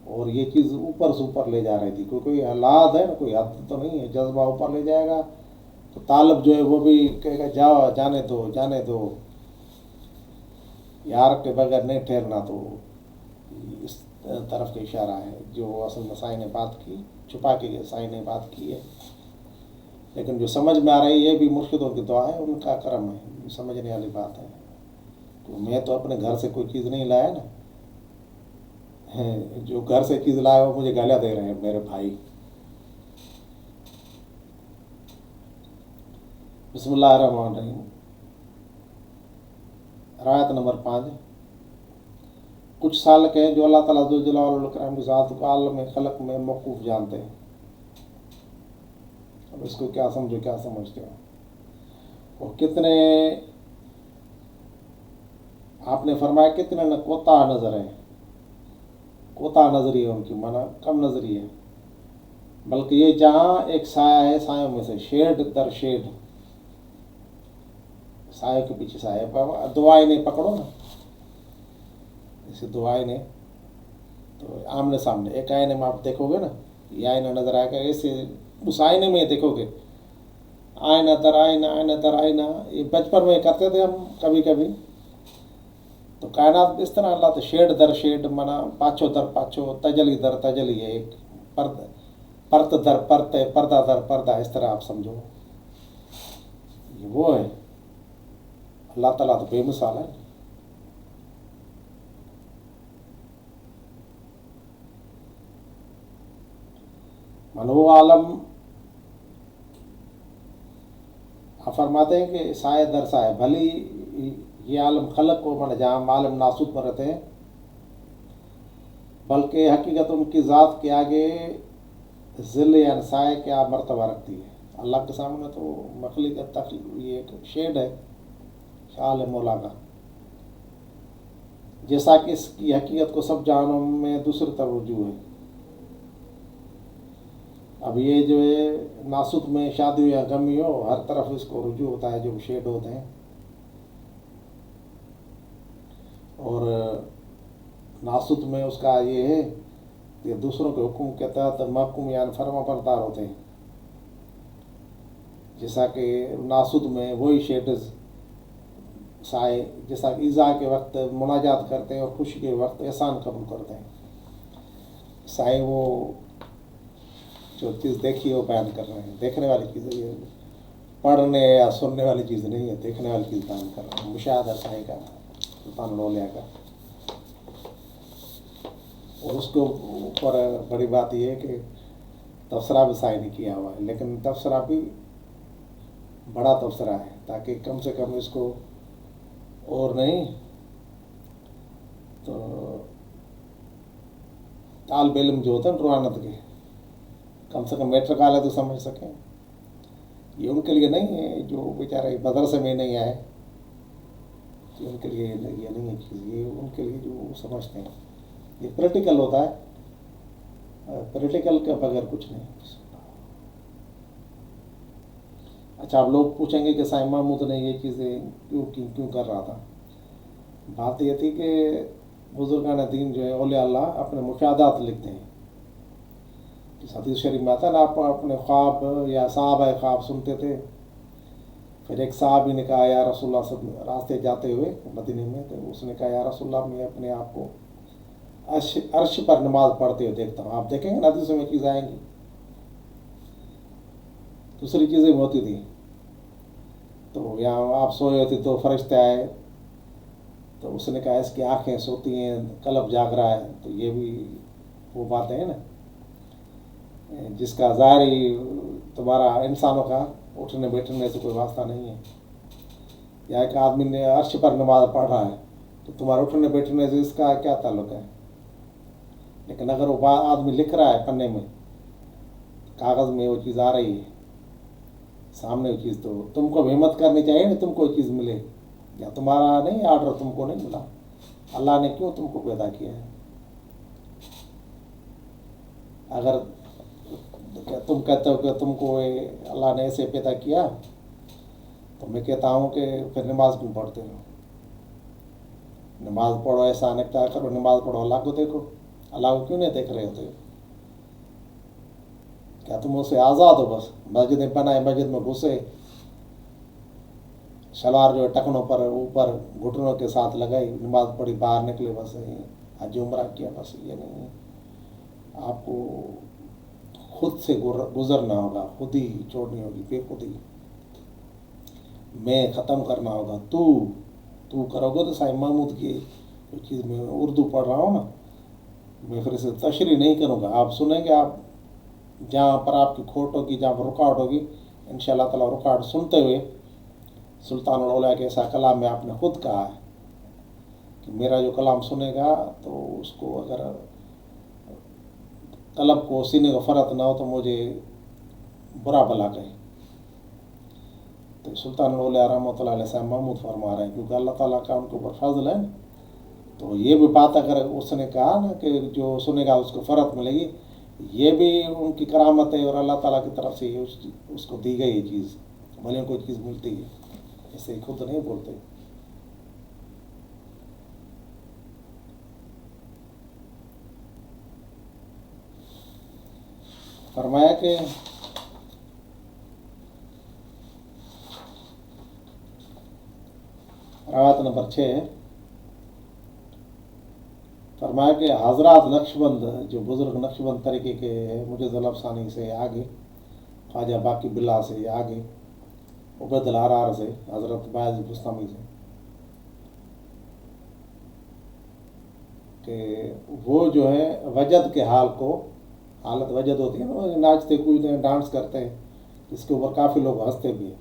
Speaker 1: اور یہ چیز اوپر سے اوپر لے جا رہی تھی. کوئی حالات ہے نا، کوئی حد تو نہیں ہے. جذبہ اوپر لے جائے گا تو طالب جو ہے وہ بھی کہے گا جاؤ، جانے دو جانے دو، یار کے بغیر نہیں ٹھہرنا. تو اس طرف کا اشارہ ہے جو اصل میں سائیں نے بات کی، چھپا کے سائیں نے بات کی ہے. لیکن جو سمجھ میں آ رہی ہے یہ بھی مرشدوں کی دعا ہے، ان کا کرم ہے، سمجھنے والی بات ہے. تو میں تو اپنے گھر سے کوئی چیز نہیں لایا نا، جو گھر سے چیز لائے وہ مجھے گالیاں دے رہے ہیں میرے بھائی. بسم اللہ الرحمن الرحیم. روایت نمبر 5. کچھ سالک ہیں جو اللہ تعالیٰ ذوالجلال والاکرام کی ذات کو عالم خلق میں موقوف جانتے ہیں. اب اس کو کیا سمجھو، کیا سمجھتے ہو؟ اور کتنے آپ نے فرمایا کتنے نہ کوتا نظر ہے، کوتا نظری ہے ان کی، مانا کم نظری ہے. بلکہ یہ جہاں ایک سایہ ہے سایوں میں سے، شیڈ در شیڈ، سایہ کے پیچھے سایہ. دو آئینے پکڑو نا، جیسے دو آئینے تو آمنے سامنے، ایک آئینے میں آپ دیکھو گے نا، یہ آئینہ نظر آئے گا، ایسے اس آئینے میں دیکھو گے آئینہ در آئینہ، آئینہ در آئینہ. یہ بچپن میں کرتے تھے ہم کبھی کبھی. تو کائنات میں اس طرح اللہ تو شیڈ در شیڈ منا پاچھو در پاچھو تجلی در تجلی ہے، ایک پرت در پرت ہے، پردہ در پردہ، اس طرح آپ سمجھو یہ وہ ہے اللہ تعالیٰ تو بے مثال ہے. وہ عالم آپ فرماتے ہیں کہ سائے در سائے، بھلی یہ عالم خلق کو من جہاں ہم عالم ناسوت میں رہتے ہیں، بلکہ حقیقت ان کی ذات کے آگے ذل یا سائے کیا مرتبہ رکھتی ہے. اللہ کے سامنے تو مخلوق یہ ایک شیڈ ہے شال مولا کا، جیسا کہ اس کی حقیقت کو سب جہانوں میں دوسری طرف رجوع ہے. اب یہ جو ہے ناسوت میں شادی ہو یا غمی ہو، ہر طرف اس کو رجوع ہوتا ہے جو شیڈ ہوتے ہیں. اور ناسوت میں اس کا یہ ہے کہ دوسروں کے حکم کے تحت محکوم یعنی فرما بردار ہوتے ہیں، جیسا کہ ناسوت میں وہی شیڈز سائے، جیسا کہ ایذا کے وقت مناجات کرتے ہیں اور خوشی کے وقت احسان قبول کرتے ہیں. سائے وہ جو چیز دیکھی وہ بیان کر رہے ہیں، دیکھنے والی چیز ہے، یہ پڑھنے یا سننے والی چیز نہیں ہے، دیکھنے والی چیز بیان کر رہے ہیں. مشاہدہ سائے کا، سلطان الاولیاء کا. اور اس کے اوپر بڑی بات یہ ہے کہ تبصرہ بھی سائے نے کیا ہوا ہے، لیکن تبصرہ بھی بڑا تبصرہ ہے تاکہ کم سے کم اس کو اور نہیں تو طالب علم جو ہوتے ہیں روحانت کے کم سے کم میٹرک والے تو سمجھ سکیں. یہ ان کے لیے نہیں ہے جو بیچارے مدرسے میں نہیں آئے، ان کے لیے یہ نہیں ہے چیز، یہ ان کے لیے جو سمجھتے ہیں. یہ پریکٹیکل ہوتا ہے، پریکٹیکل کے بغیر کچھ نہیں. اچھا اب لوگ پوچھیں گے کہ سائیں محمود نے یہ چیزیں کیوں کر رہا تھا. بات یہ تھی کہ بزرگان دین جو ہے اولیاء اللہ اپنے مشاہدات لکھتے ہیں. جس حدیث شریف میں آتا ہے نا، آپ اپنے خواب یا صحابہ خواب سنتے تھے. پھر ایک صحابی نے کہا یا رسول اللہ صلی اللہ علیہ وسلم، راستے جاتے ہوئے مدینے میں، تو اس نے کہا یا رسول اللہ میں اپنے آپ کو عرش پر نماز پڑھتے ہوئے دیکھتا ہوں. آپ دیکھیں گے حدیثوں میں چیزیں آئیں گی. دوسری چیزیں ہوتی تھیں تو یہاں آپ سوئے ہوتے تو فرشتے آئے تو اس نے کہا اس کی آنکھیں سوتی ہیں، قلب جاگ رہا ہے. تو یہ بھی وہ باتیں ہیں نا جس کا ظاہری تمہارا انسانوں کا اٹھنے بیٹھنے سے کوئی واسطہ نہیں ہے. یا ایک آدمی نے عرش پر نماز پڑھ رہا ہے تو تمہارے اٹھنے بیٹھنے سے اس کا کیا تعلق ہے. لیکن اگر وہ آدمی لکھ رہا ہے پنے میں، کاغذ میں وہ چیز آ رہی ہے سامنے، وہ چیز تو تم کو بھی ہمت کرنی چاہیے نا، تم کو یہ چیز ملے. یا تمہارا نہیں آرڈر تم کو نہیں ملا، اللہ نے کیوں تم کو پیدا کیا ہے. اگر تم کہتے ہو کہ تم کو اللہ نے ایسے پیدا کیا تو میں کہتا ہوں کہ پھر نماز کیوں پڑھتے ہو. نماز پڑھو، ایسا نکتا کرو، نماز پڑھو اللہ کو دیکھو. اللہ کو کیوں نہیں دیکھ رہے ہوتے؟ کیا تم اسے آزاد ہو؟ بس مسجدیں بنائے، مسجد میں گھسے، شلوار جو ٹکنوں پر اوپر گھٹنوں کے ساتھ لگائی، نماز پڑھی، باہر نکلے، بس حج عمرہ کیا. بس یہ نہیں ہے. آپ کو خود سے گزرنا ہوگا، خود ہی چھوڑنی ہوگی بے خودی. میں ختم کرنا ہوگا. تو کرو گے تو سائیں محمود کی جو چیز میں اردو پڑھ رہا ہوں نا، میں پھر اسے تشریح نہیں کروں گا. آپ سنیں گے، آپ جہاں پر آپ کی کھوٹ ہوگی، جہاں پر رکاوٹ ہوگی، انشاءاللہ تعالیٰ رکاوٹ سنتے ہوئے سلطان الاولیاء کے ایسا کلام میں آپ نے خود کہا ہے کہ میرا جو کلام سنے گا تو اس کو اگر قلب کو سینے کو فرق نہ ہو تو مجھے برا بلا کہے. تو سلطان الاولیاء رحمۃ اللہ علیہ سائیں محمود فرما رہے ہیں، کیونکہ اللہ تعالیٰ کا ان کے اوپر فضل ہے. تو یہ بھی بات اگر اس نے کہا نا کہ جو سنے گا اس کو فرق ملے گی، یہ بھی ان کی کرامت ہے اور اللہ تعالیٰ کی طرف سے اس کو دی گئی یہ چیز. بھلے ان کو چیز ملتی ہے، ایسے خود نہیں بولتے. فرمایا کہ روایت نمبر 6 ہے فرمایا کہ حضرات نقشبند جو بزرگ نقشبند طریقے کے ہیں، مجد الافسانی سے آگے، خواجہ باقی باللہ سے آگے، عبید الحرار سے، حضرت باعث بستانی سے، کہ وہ جو ہے وجد کے حال کو، حالت وجد ہوتی ہے نا، ناچتے کودتے ہیں، ڈانس کرتے ہیں، اس کے اوپر کافی لوگ ہنستے بھی ہیں۔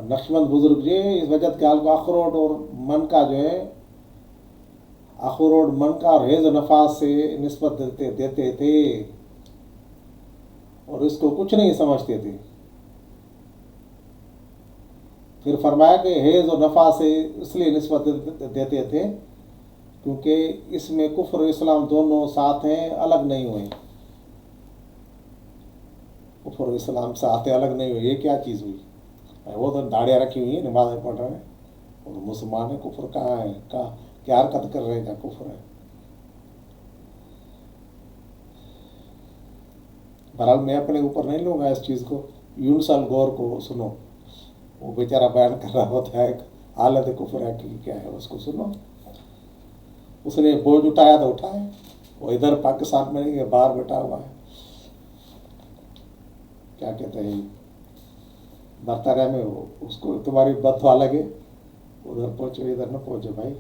Speaker 1: نقشبند بزرگ جی اس وجد کے حال کو اخروٹ اور من کا جو ہے، اخروٹ من کا اور حیض و نفاس سے نسبت دیتے تھے، اور اس کو کچھ نہیں سمجھتے تھے۔ پھر فرمایا کہ حیض و نفاس سے اس لیے نسبت دیتے تھے کیونکہ اس میں کفر و اسلام دونوں ساتھ ہیں، الگ نہیں ہوئے۔ کفر و اسلام ساتھ ہیں، الگ نہیں ہوئے، یہ کیا چیز ہوئی؟ وہ تو داڑیاں رکھی ہوئی ہیں، نمازیں پڑھ رہے ہیں، وہ تو مسلمان ہیں، کفر کہاں ہے؟ کیا حرکت کر رہے ہیں؟ کیا کفر ہے؟ بہرحال میں اپنے اوپر نہیں لوں گا اس چیز کو، یونس الغور کو سنو، وہ بیچارہ بیان کر رہا ہوتا ہے حالت کفر ہے کہ کیا ہے، اس کو سنو۔ اس نے بوجھ اٹھایا تو اٹھائے، وہ ادھر پاکستان میں نہیں ہے، باہر بیٹھا ہوا ہے، کیا کہتے ہیں برطانیہ میں، وہ اس کو تمہاری بددعا لگے، ادھر پہنچو ادھر نہ پہنچو بھائی،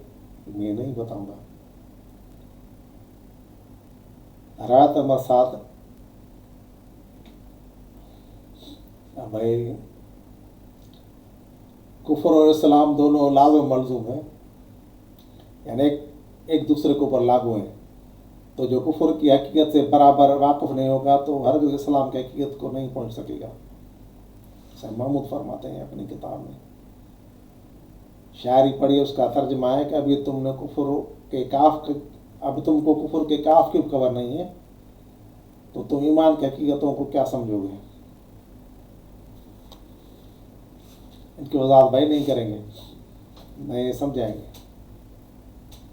Speaker 1: میں نہیں بتاؤں گا۔ روایت نمبر 7، بھائی کفر اور اسلام دونوں لازم ملزوم ہیں، یعنی ایک دوسرے کے اوپر لاگو ہیں، تو جو کفر کی حقیقت سے برابر واقف نہیں ہوگا تو ہرگز اسلام کی حقیقت کو نہیں پہنچ سکے گا۔ سید محمود فرماتے ہیں اپنی کتاب میں، شاعری پڑھی، اس کا ترجمہ ہے کہ ابھی تم نے اب تم کو کفر کے کاف کی خبر نہیں ہے تو تم ایمان کی حقیقتوں کو کیا سمجھو گے؟ ان کی وضاحت بھائی نہیں کریں گے، نہیں سمجھائیں گے،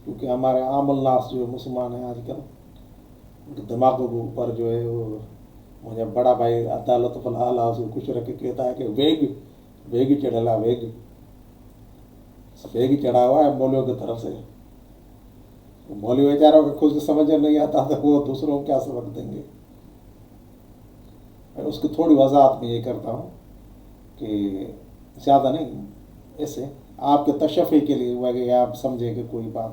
Speaker 1: کیونکہ ہمارے عام الناس جو مسلمان ہیں آج کل، ان کے دماغوں کے اوپر جو ہے وہ، مجھے بڑا بھائی عدالت فلاح سے کچھ رکھ کے کہتا ہے کہ ویگ چڑھلا ویگ چڑھا ہوا ہے مولویوں کی طرف سے، مولوی بیچاروں کو خود سمجھ نہیں آتا تو وہ دوسروں کو کیا سبق دیں گے؟ اس کی تھوڑی وضاحت میں یہ کرتا ہوں کہ زیادہ نہیں، ایسے آپ کے تشفی کے لیے ہوا کہ آپ سمجھیں کہ کوئی بات،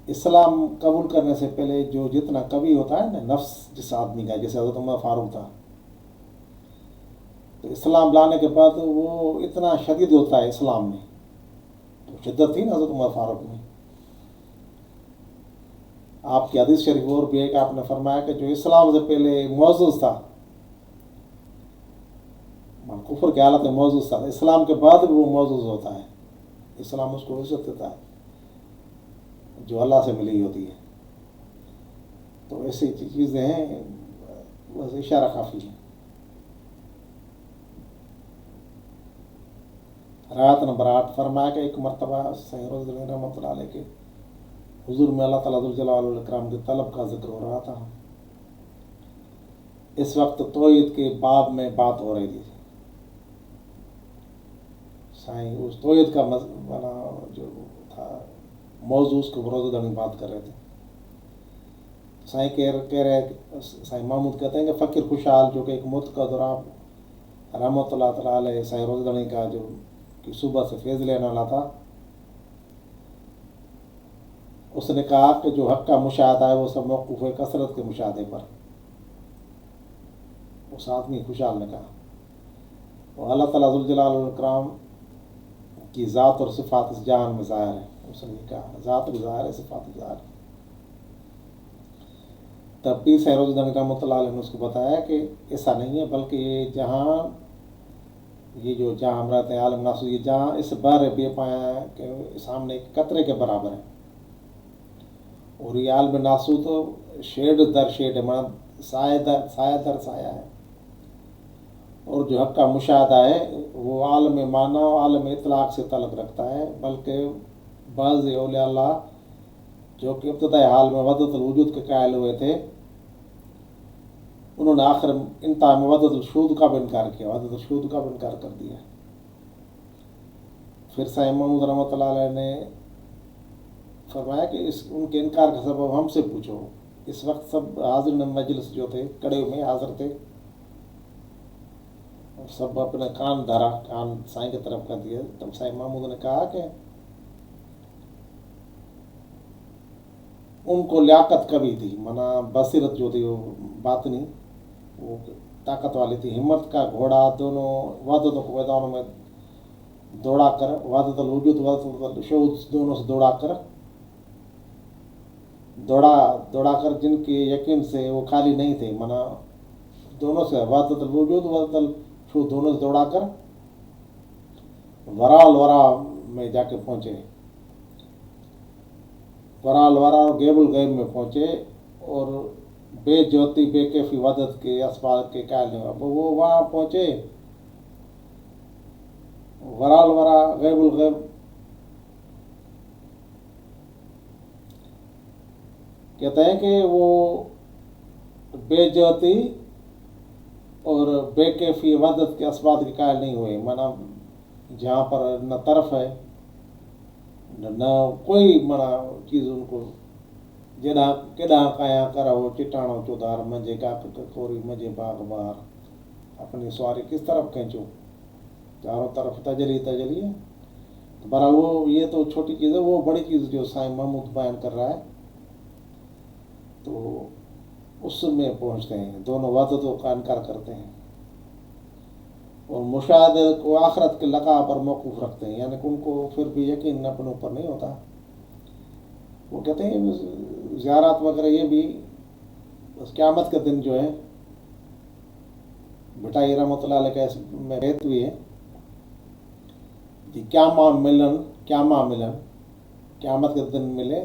Speaker 1: اسلام قبول کرنے سے پہلے جو جتنا قوی ہوتا ہے نا نفس جس آدمی کا، جیسے حضرت عمر فاروق تھا، تو اسلام لانے کے بعد وہ اتنا شدید ہوتا ہے اسلام میں، تو شدت تھی نا حضرت عمر فاروق میں۔ آپ کی حدیث شریف اور بھی ہے کہ آپ نے فرمایا کہ جو اسلام سے پہلے معزز تھا، کفر کی حالت میں معزز تھا، اسلام کے بعد بھی وہ معزز ہوتا ہے، اسلام اس کو عزت دیتا ہے جو اللہ سے ملی ہوتی ہے۔ تو ایسی چیزیں ہیں، بس اشارہ کافی ہے۔ روایت نمبر 8 فرمایا کہ ایک مرتبہ سید رضی رحمۃ اللہ علیہ کے حضور میں اللہ تعالیٰ ذوالجلال والاکرام کی طلب کا ذکر ہو رہا تھا۔ اس وقت توحید کے باب میں بات ہو رہی تھی، سائیں اس توحید کا جو تھا موضوع، اس کو روزہ دانی بات کر رہے تھے۔ سائیں کہہ رہے، سائیں محمود کہتے ہیں کہ فقیر خوشحال جو کہ ایک موت کا دوران رحمۃ اللہ تعالیٰ علیہ سائیں روزہ دانی کا جو کہ صبح سے فیض لینے والا تھا، اس نے کہا کہ جو حق کا مشاہدہ ہے وہ سب موقوف ہے کثرت کے مشاہدے پر۔ اس آدمی خوشحال نے کہا، وہ اللہ تعالیٰ ذوالجلال والاکرام کی ذات اور صفات اس جہان میں ظاہر ہے۔ اس نے یہ کہا ذات بھی ظاہر ہے، صفات بھی ظاہر ہے۔ تب پیر سید روزہ دانی رحمۃ اللہ علیہ نے اس کو بتایا کہ ایسا نہیں ہے، بلکہ یہ جو جہاں ہم رہتے ہیں عالم ناسو، یہ جہاں اس بر بے پایا ہے کہ سامنے ایک قطرے کے برابر ہے، اور یہ عالم ناسو تو شیڈ در شیڈ ہے، سایہ در سایہ ہے، اور جو حق کا مشاہدہ ہے وہ عالم معنی و عالم اطلاق سے تعلق رکھتا ہے، بلکہ بعض اولیاء اللہ جو کہ ابتدائی حال میں وحدت الوجود کے قائل ہوئے تھے، انہوں نے آخر انتہا میں وحدت الشہود کا بھی انکار کیا، وحدت الشہود کا بھی انکار کر دیا۔ پھر سائیں محمود رحمۃ اللہ علیہ نے فرمایا کہ ان کے انکار کا سبب ہم سے پوچھو. اس وقت سب حاضرین مجلس جو تھے کڑے میں حاضر تھے، سب اپنے کان دھرا، کان سائیں کی طرف کر دیا. تب سائیں محمود نے کہا کہ ان کو لیاقت کبھی تھی، منا بصیرت جو تھی وہ باطنی، وہ طاقت والی تھی. ہمت کا گھوڑا دونوں وحدتوں کو میدانوں میں دوڑا کر، وحدت الوجود وحدت الشہود دونوں سے دوڑا کر جن کے یقین سے وہ خالی نہیں تھے، منا دونوں سے وحدت الوجود وحدت الشہود دونوں سے دوڑا کر ورا الورا میں جا کے پہنچے، ورا الورا اور غیب الغیب میں پہنچے، اور بے جوتی بے کیفی وحدت کے اسباب کے قائل نہیں. اب وہ وہاں پہنچے ورا الورا غیب الغیب. کہتے ہیں کہ وہ بے جوتی اور بے کیفی وحدت کے اسباب کے قائل نہیں ہوئے، مانا جہاں پر نہ طرف ہے نہ کوئی منا چیز ان کو، جڑا کیڑا کایا کرو چٹانو چودار مجھے گاک ککوری مجھے باغ بار، اپنی سواری کس طرف کھینچوں، چاروں طرف تجلی ہے. برا وہ یہ تو چھوٹی چیز ہے، وہ بڑی چیز جو سائیں محمود بیان کر رہا ہے تو اس میں پہنچتے ہیں. دونوں وحدتوں کا انکار کرتے ہیں اور مشاہدے کو آخرت کے لقاء پر موقوف رکھتے ہیں، یعنی کہ ان کو پھر بھی یقین اپنے اوپر نہیں ہوتا. وہ کہتے ہیں زیارات وغیرہ یہ بھی بس قیامت کے دن جو ہے، بٹائی رحمۃ اللہ علیہ میں رہت ہوئی ہے کیا ماں ملن قیامت کے دن ملے،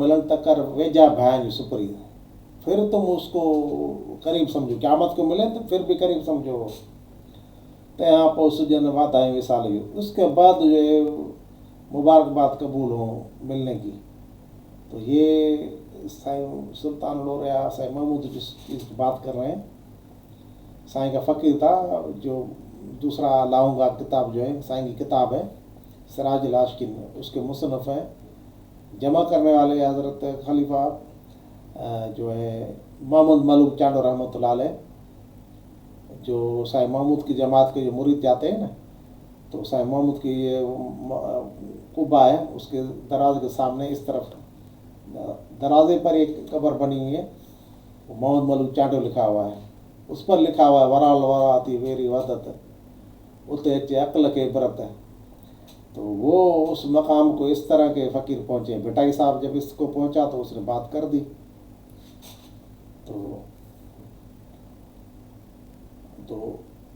Speaker 1: ملن تکر ویجا بھائن سپری، پھر تم اس کو قریب سمجھو، قیامت کو ملے تو پھر بھی قریب سمجھو. تیہاں پو سجن وعدائیں وصال ہوئی، اس کے بعد جو ہے مبارکباد قبول ہوں ملنے کی. تو یہ سائیں سلطان لوریا سائیں محمود جس چیز کی بات کر رہے ہیں، سائیں کا فقیر تھا جو دوسرا لاؤں گا کتاب جو ہے سائیں کی کتاب ہے سراج العاشقین میں، اس کے مصنف ہیں جمع کرنے والے حضرت خلیفہ جو ہے محمد ملک چانڈو رحمۃ اللہ علیہ، جو سائیں محمود کی جماعت کے جو مرید جاتے ہیں نا، تو سائیں محمود کی یہ قبہ ہے، اس کے دروازے کے سامنے اس طرف دروازے پر ایک قبر بنی ہوئی ہے، محمد ملک چانڈو لکھا ہوا ہے، اس پر لکھا ہوا ہے ورال وراتی ویری وحدت اتنے اچے عقل کے عبرت ہے. تو وہ اس مقام کو اس طرح کے فقیر پہنچے. بھٹائی صاحب جب اس کو پہنچا تو اس نے بات کر دی. تو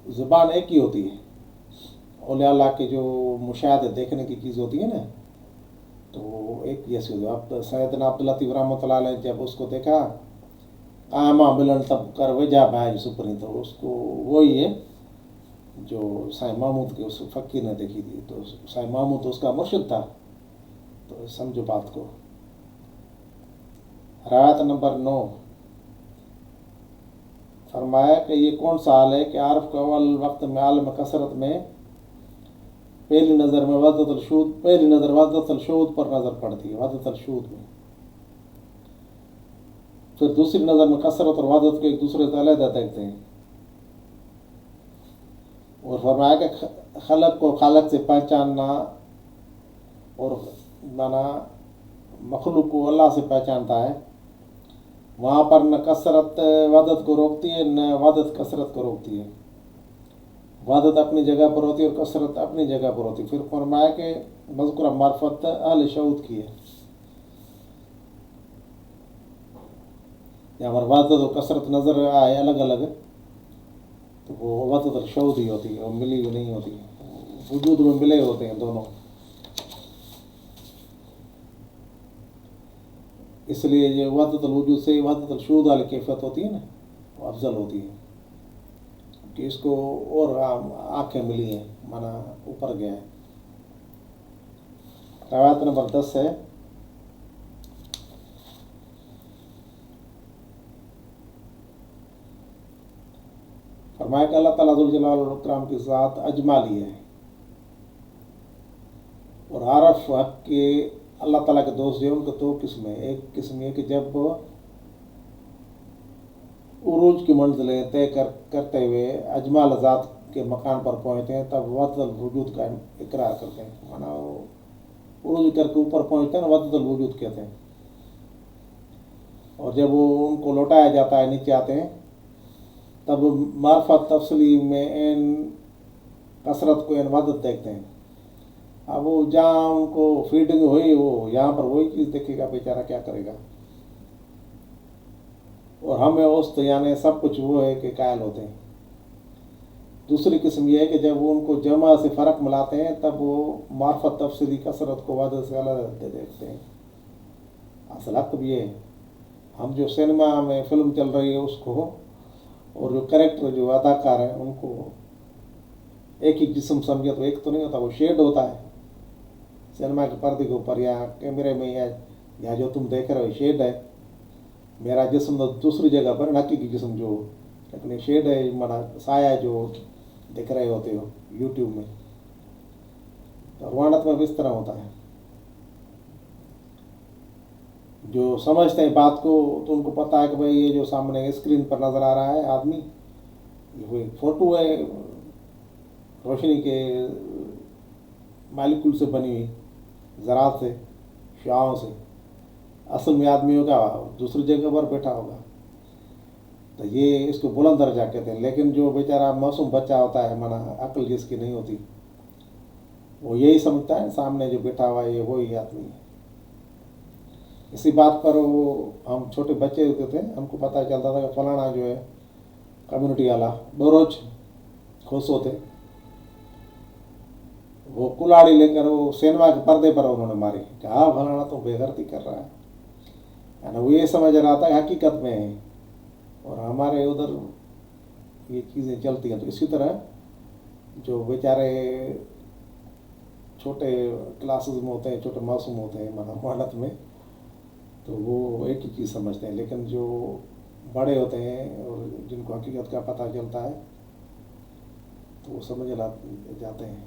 Speaker 1: زبان ایک ہی ہوتی ہے، اولیاء اللہ کے جو مشاہدے دیکھنے کی چیز ہوتی ہے نا، تو وہ ایک جیسی ہوتی ہے. اب سیدنا عبداللطیف رحمۃ اللہ علیہ جب اس کو دیکھا آما ملن تب کر وجہ بھائی سپری، تو اس کو وہی ہے جو سائیں محمود کے اس فقیر نے دیکھی تھی. تو سائیں محمود اس کا مرشد تھا. تو سمجھو بات کو. روایت نمبر 9 فرمایا کہ یہ کون سا حال ہے کہ عارف کو اول وقت میں عالم کثرت میں پہلی نظر وحدت الشہود پر نظر پڑتی ہے، وحدت الشہود میں، پھر دوسری نظر میں کثرت اور وحدت کو ایک دوسرے سے علیحدہ دیکھتے ہیں. اور فرمایا کہ خلق کو خالق سے پہچاننا اور مانا مخلوق کو اللہ سے پہچانتا ہے، وہاں پر نہ کثرت وحدت کو روکتی ہے نہ وحدت کثرت کو روکتی ہے. وحدت اپنی جگہ پر ہوتی ہے اور کثرت اپنی جگہ پر ہوتی ہے. پھر فرمایا کہ مذکورہ معرفت اہل شہود کی ہے، جہاں پر وحدت و کثرت نظر آئے الگ الگ تو وہ وحدت الشہود ہی ہوتی ہے اور ملی ہوئی نہیں ہوتی. وجود میں ملے ہوتے ہیں دونوں. اس لیے یہ وحدت الوجود سے وحدت الشہود والی کیفیت ہوتی ہے نا، وہ افضل ہوتی ہے کہ اس کو اور آنکھیں ملی ہیں، مانا اوپر گیا ہے. روایت نمبر 10 ہے فرمایا کہ اللہ تعالیٰ ذوالجلال والاکرام کی ذات اجمالی ہے، اور عارف حق کے اللہ تعالیٰ کے دوست جو ہیں ان کو دو قسمیں، ایک قسم یہ کہ جب عروج کی منزلیں طے کرتے ہوئے اجمال ذات کے مکان پر پہنچتے ہیں تب وحدت الوجود کا اقرار کرتے ہیں، مانا عروج کر کے اوپر پہنچتے ہیں نا، وحدت الوجود کہتے ہیں۔ اور جب وہ ان کو لوٹایا جاتا ہے، نیچے آتے ہیں، تب معرفت تفصیلی میں این کثرت کو این وحدت دیکھتے ہیں۔ اب وہ جہاں ان کو فیڈنگ ہوئی وہ یہاں پر وہی چیز دیکھے گا، بیچارہ کیا کرے گا۔ اور ہمیں اوسط یعنی سب کچھ وہ ہے کہ قائل ہوتے ہیں۔ دوسری قسم یہ ہے کہ جب وہ ان کو جمع سے فرق ملاتے ہیں تب وہ معرفت تفصیلی کثرت کو وحدت سے الگ دیکھتے ہیں۔ اصل حق بھی یہ ہے، ہم جو سینما میں فلم چل رہی ہے اس کو، اور جو کریکٹر جو اداکار ہیں ان کو ایک ہی جسم سمجھے تو ایک تو نہیں ہوتا، وہ شیڈ ہوتا ہے سینما کے پردے کے اوپر یا کیمرے میں، یا جو تم دیکھ رہے ہو شیڈ ہے۔ میرا جسم تو دوسری جگہ پر، حقیقی جسم جو لیکن شیڈ ہے، مانا سایہ جو دیکھ رہے ہوتے ہو یوٹیوب میں۔ تو روحانیت میں بھی اس طرح ہوتا ہے، جو سمجھتے ہیں بات کو تو ان کو پتہ ہے کہ بھائی یہ جو سامنے اسکرین پر نظر آ رہا ہے آدمی، یہ کوئی فوٹو ہے روشنی کے مالیکول سے بنی ہوئی، ذرات سے، شعاعوں سے، اصل میں آدمی ہوگا دوسری جگہ پر بیٹھا ہوگا۔ تو یہ اس کو بلند درجہ کہتے ہیں۔ لیکن جو بیچارہ معصوم بچہ ہوتا ہے، مانا عقل جس کی نہیں ہوتی، وہ یہی سمجھتا ہے سامنے جو بیٹھا ہوا ہے یہ وہی آدمی ہے۔ اسی بات پر وہ ہم چھوٹے بچے ہوتے تھے، ہم کو پتہ چلتا تھا کہ فلانا جو ہے کمیونٹی والا بروچ خوش ہوتے، وہ کلاڑی لے کر وہ سینما کے پردے پر انہوں نے ماری کہ ہاں فلانا تو بے غیرتی کر رہا ہے، یعنی وہ یہ سمجھ رہا تھا کہ حقیقت میں ہے، اور ہمارے ادھر یہ چیزیں چلتی ہیں۔ تو اسی طرح جو بیچارے چھوٹے کلاسز میں ہوتے ہیں، چھوٹے معصوم ہوتے ہیں روحانیت میں، تو وہ ایک ہی چیز سمجھتے ہیں، لیکن جو بڑے ہوتے ہیں اور جن کو حقیقت کا پتہ چلتا ہے تو وہ سمجھ جاتے ہیں۔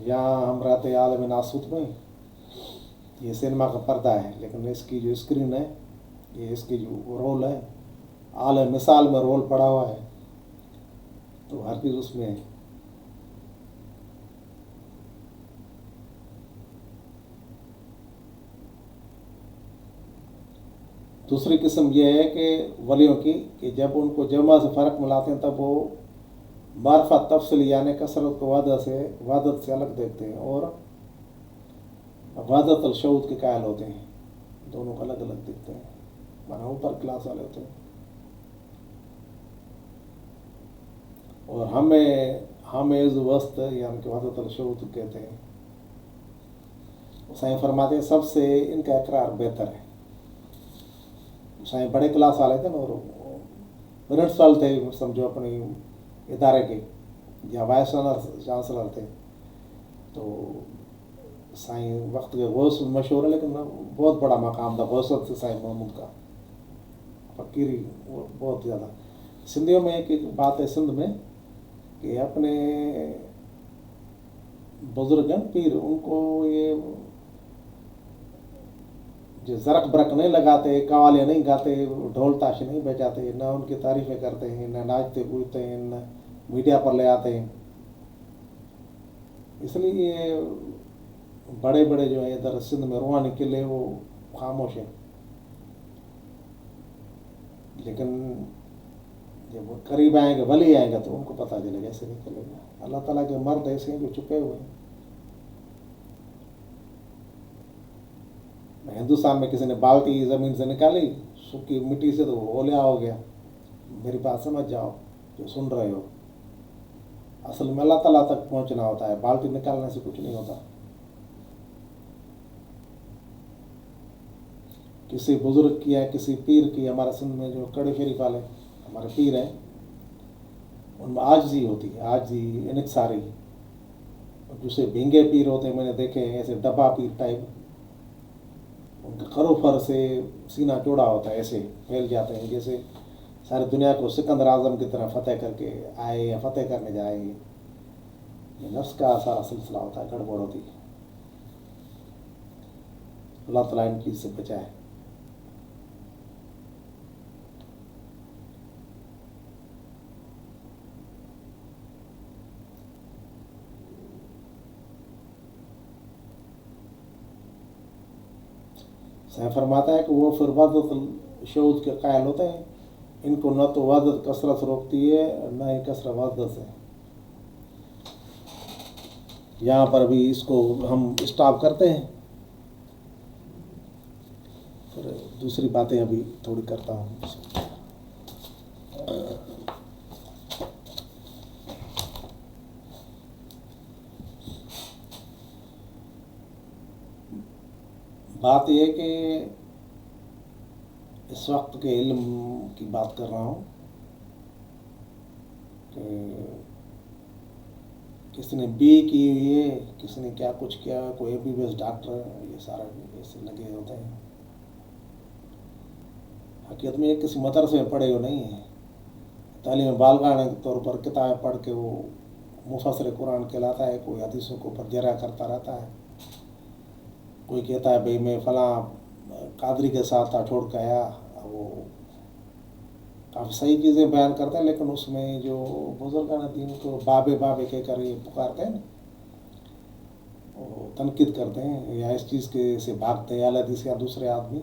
Speaker 1: یہاں ہم رہتے ہیں عالم ناسوت میں، یہ سینما کا پردہ ہے، لیکن اس کی جو اسکرین ہے، یہ اس کی جو رول ہے، عالم مثال میں رول پڑا ہوا ہے، تو ہر چیز اس میں ہے۔ دوسری قسم یہ ہے کہ ولیوں کی، کہ جب ان کو جمع سے فرق ملاتے ہیں تب وہ معرفت تفصیلی یعنی کثرت کو وحدت سے الگ دیکھتے ہیں اور وحدت الشعود کے قائل ہوتے ہیں، دونوں کو الگ الگ دیکھتے ہیں، مانا اوپر کلاس والے ہوتے ہیں۔ اور ہمیں وسط یعنی کہ وحدت الشعود کہتے ہیں۔ سائیں فرماتے ہیں سب سے ان کا اقرار بہتر ہے۔ سائیں بڑے کلاس والے تھے نا، اور پرنسپل تھے سمجھو اپنے ادارے کے، یا وائس چانسلر تھے، تو سائیں وقت کے غوث مشہور ہے، لیکن بہت بڑا مقام تھا غوثت سے سائیں محمود کا، فقیری بہت زیادہ۔ سندھیوں میں ایک بات ہے سندھ میں کہ اپنے بزرگ پیر ان کو یہ جو زرق برق نہیں لگاتے، قوالیاں نہیں گاتے، ڈھول تاشے نہیں بجاتے، نہ ان کی تعریفیں کرتے ہیں، نہ ناچتے کودتے ہیں، نہ میڈیا پر لے آتے ہیں۔ اس لیے یہ بڑے بڑے جو ہیں ادھر سندھ میں روحانی قلعے وہ خاموش ہیں، لیکن جب وہ قریب آئیں گے، ولی آئیں گے تو ان کو پتہ چلے گا، ایسے نہیں چلے گا۔ اللہ تعالیٰ کے مرد ایسے ہیں جو چھپے ہوئے ہیں۔ ہندوستان میں کسی نے بالٹی زمین سے نکالی سوکھی مٹی سے تو وہ اولیا ہو گیا۔ میری بات سمجھ جاؤ جو سن رہے ہو، اصل میں اللہ تعالیٰ تک پہنچنا ہوتا ہے، بالٹی نکالنے سے کچھ نہیں ہوتا۔ کسی بزرگ کی یا کسی پیر کی، ہمارے سندھ میں جو کڑی شریف والے ہمارے پیر ہیں ان میں عاجزی ہوتی ہے، عاجزی انکساری۔ جسے بھینگے پیر ہوتے ہیں میں نے دیکھے ہیں، ایسے ڈبا پیر ٹائپ، ان کا خروفر سے سینہ چوڑا ہوتا ہے، ایسے پھیل جاتے ہیں جیسے ساری دنیا کو سکندر اعظم کی طرح فتح کر کے آئے یا فتح کرنے جائے گے۔ یہ نفس کا سارا سلسلہ ہوتا ہے، گڑبڑ ہوتی ہے. اللہ تعالیٰ ان چیز سے بچائے. صحیح فرماتا ہے کہ وہ پھر وحدت الشعود کے قائل ہوتے ہیں. ان کو نہ تو وحدت کثرت روکتی ہے نہ ہی کثرت وحدت سے. یہاں پر بھی اس کو ہم اسٹاپ کرتے ہیں. پھر دوسری باتیں ابھی تھوڑی کرتا ہوں. بات یہ ہے کہ اس وقت کے علم کی بات کر رہا ہوں کہ کسی نے بی کی ہوئی ہے، کسی نے کیا کچھ کیا، کوئی MBBS ڈاکٹر ہے، یہ سارا ایسے لگے ہوتے ہیں. حقیقت میں یہ کسی مدرسے میں پڑھے ہوئے نہیں ہیں. تعلیم بالغانہ کے طور پر کتابیں پڑھ کے وہ مفسر قرآن کہلاتا ہے. کوئی حدیثوں کو پر جرح کرتا رہتا ہے. کوئی کہتا ہے بھئی میں فلاں قادری کے ساتھ تھا، چھوڑ کے آیا. وہ کافی صحیح چیزیں بیان کرتے ہیں، لیکن اس میں جو بزرگان دین کو بابے کہہ کر یہ پکارتے ہیں نا، وہ تنقید کرتے ہیں یا اس چیز کے سے بھاگتے ہیں اعلی حدیث یا دوسرے آدمی.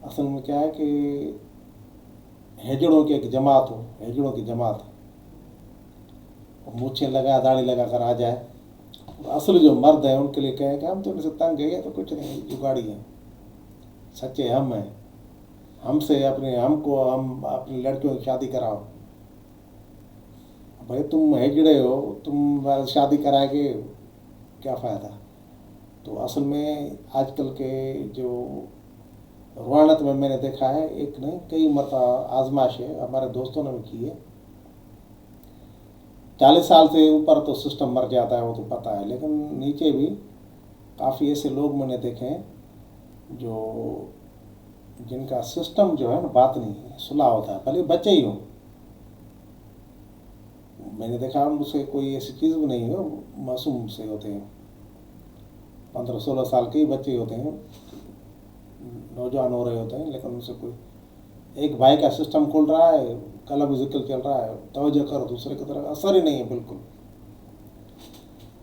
Speaker 1: اصل میں کیا ہے کہ ہیجڑوں کی ایک جماعت ہو، ہیجڑوں کی جماعت مونچھیں لگا داڑھی لگا کر آ جائے. اصل جو مرد ہیں ان کے لیے کہیں کہ ہم تو ان سے تنگ گئے تو کچھ نہیں، جگاڑی ہیں، سچے ہم ہیں، ہم اپنی لڑکیوں کی شادی کراؤ. بھائی تم ہیجڑے ہو، تم شادی کرائے گے کیا فائدہ. تو اصل میں آج کل کے جو روانت میں نے دیکھا ہے، ایک نہیں کئی مرتبہ آزمائش ہے، ہمارے دوستوں نے بھی کی ہے. 40 سال سے اوپر تو سسٹم مر جاتا ہے، وہ تو پتہ ہے، لیکن نیچے بھی کافی ایسے لوگ میں نے دیکھے ہیں جو جن کا سسٹم جو ہے نا بات نہیں ہے، صلح ہوتا ہے، بھلے بچے ہی ہوں. میں نے دیکھا ان سے کوئی ایسی چیز بھی نہیں ہے، معصوم سے ہوتے ہیں، 15-16 سال کے ہی بچے ہوتے ہیں، نوجوان ہو رہے ہوتے ہیں، لیکن ان سے کوئی ایک بھائی کا سسٹم کھل رہا ہے، قلب ذکر چل رہا ہے، توجہ کر دوسرے کی طرف اثر ہی نہیں ہے بالکل.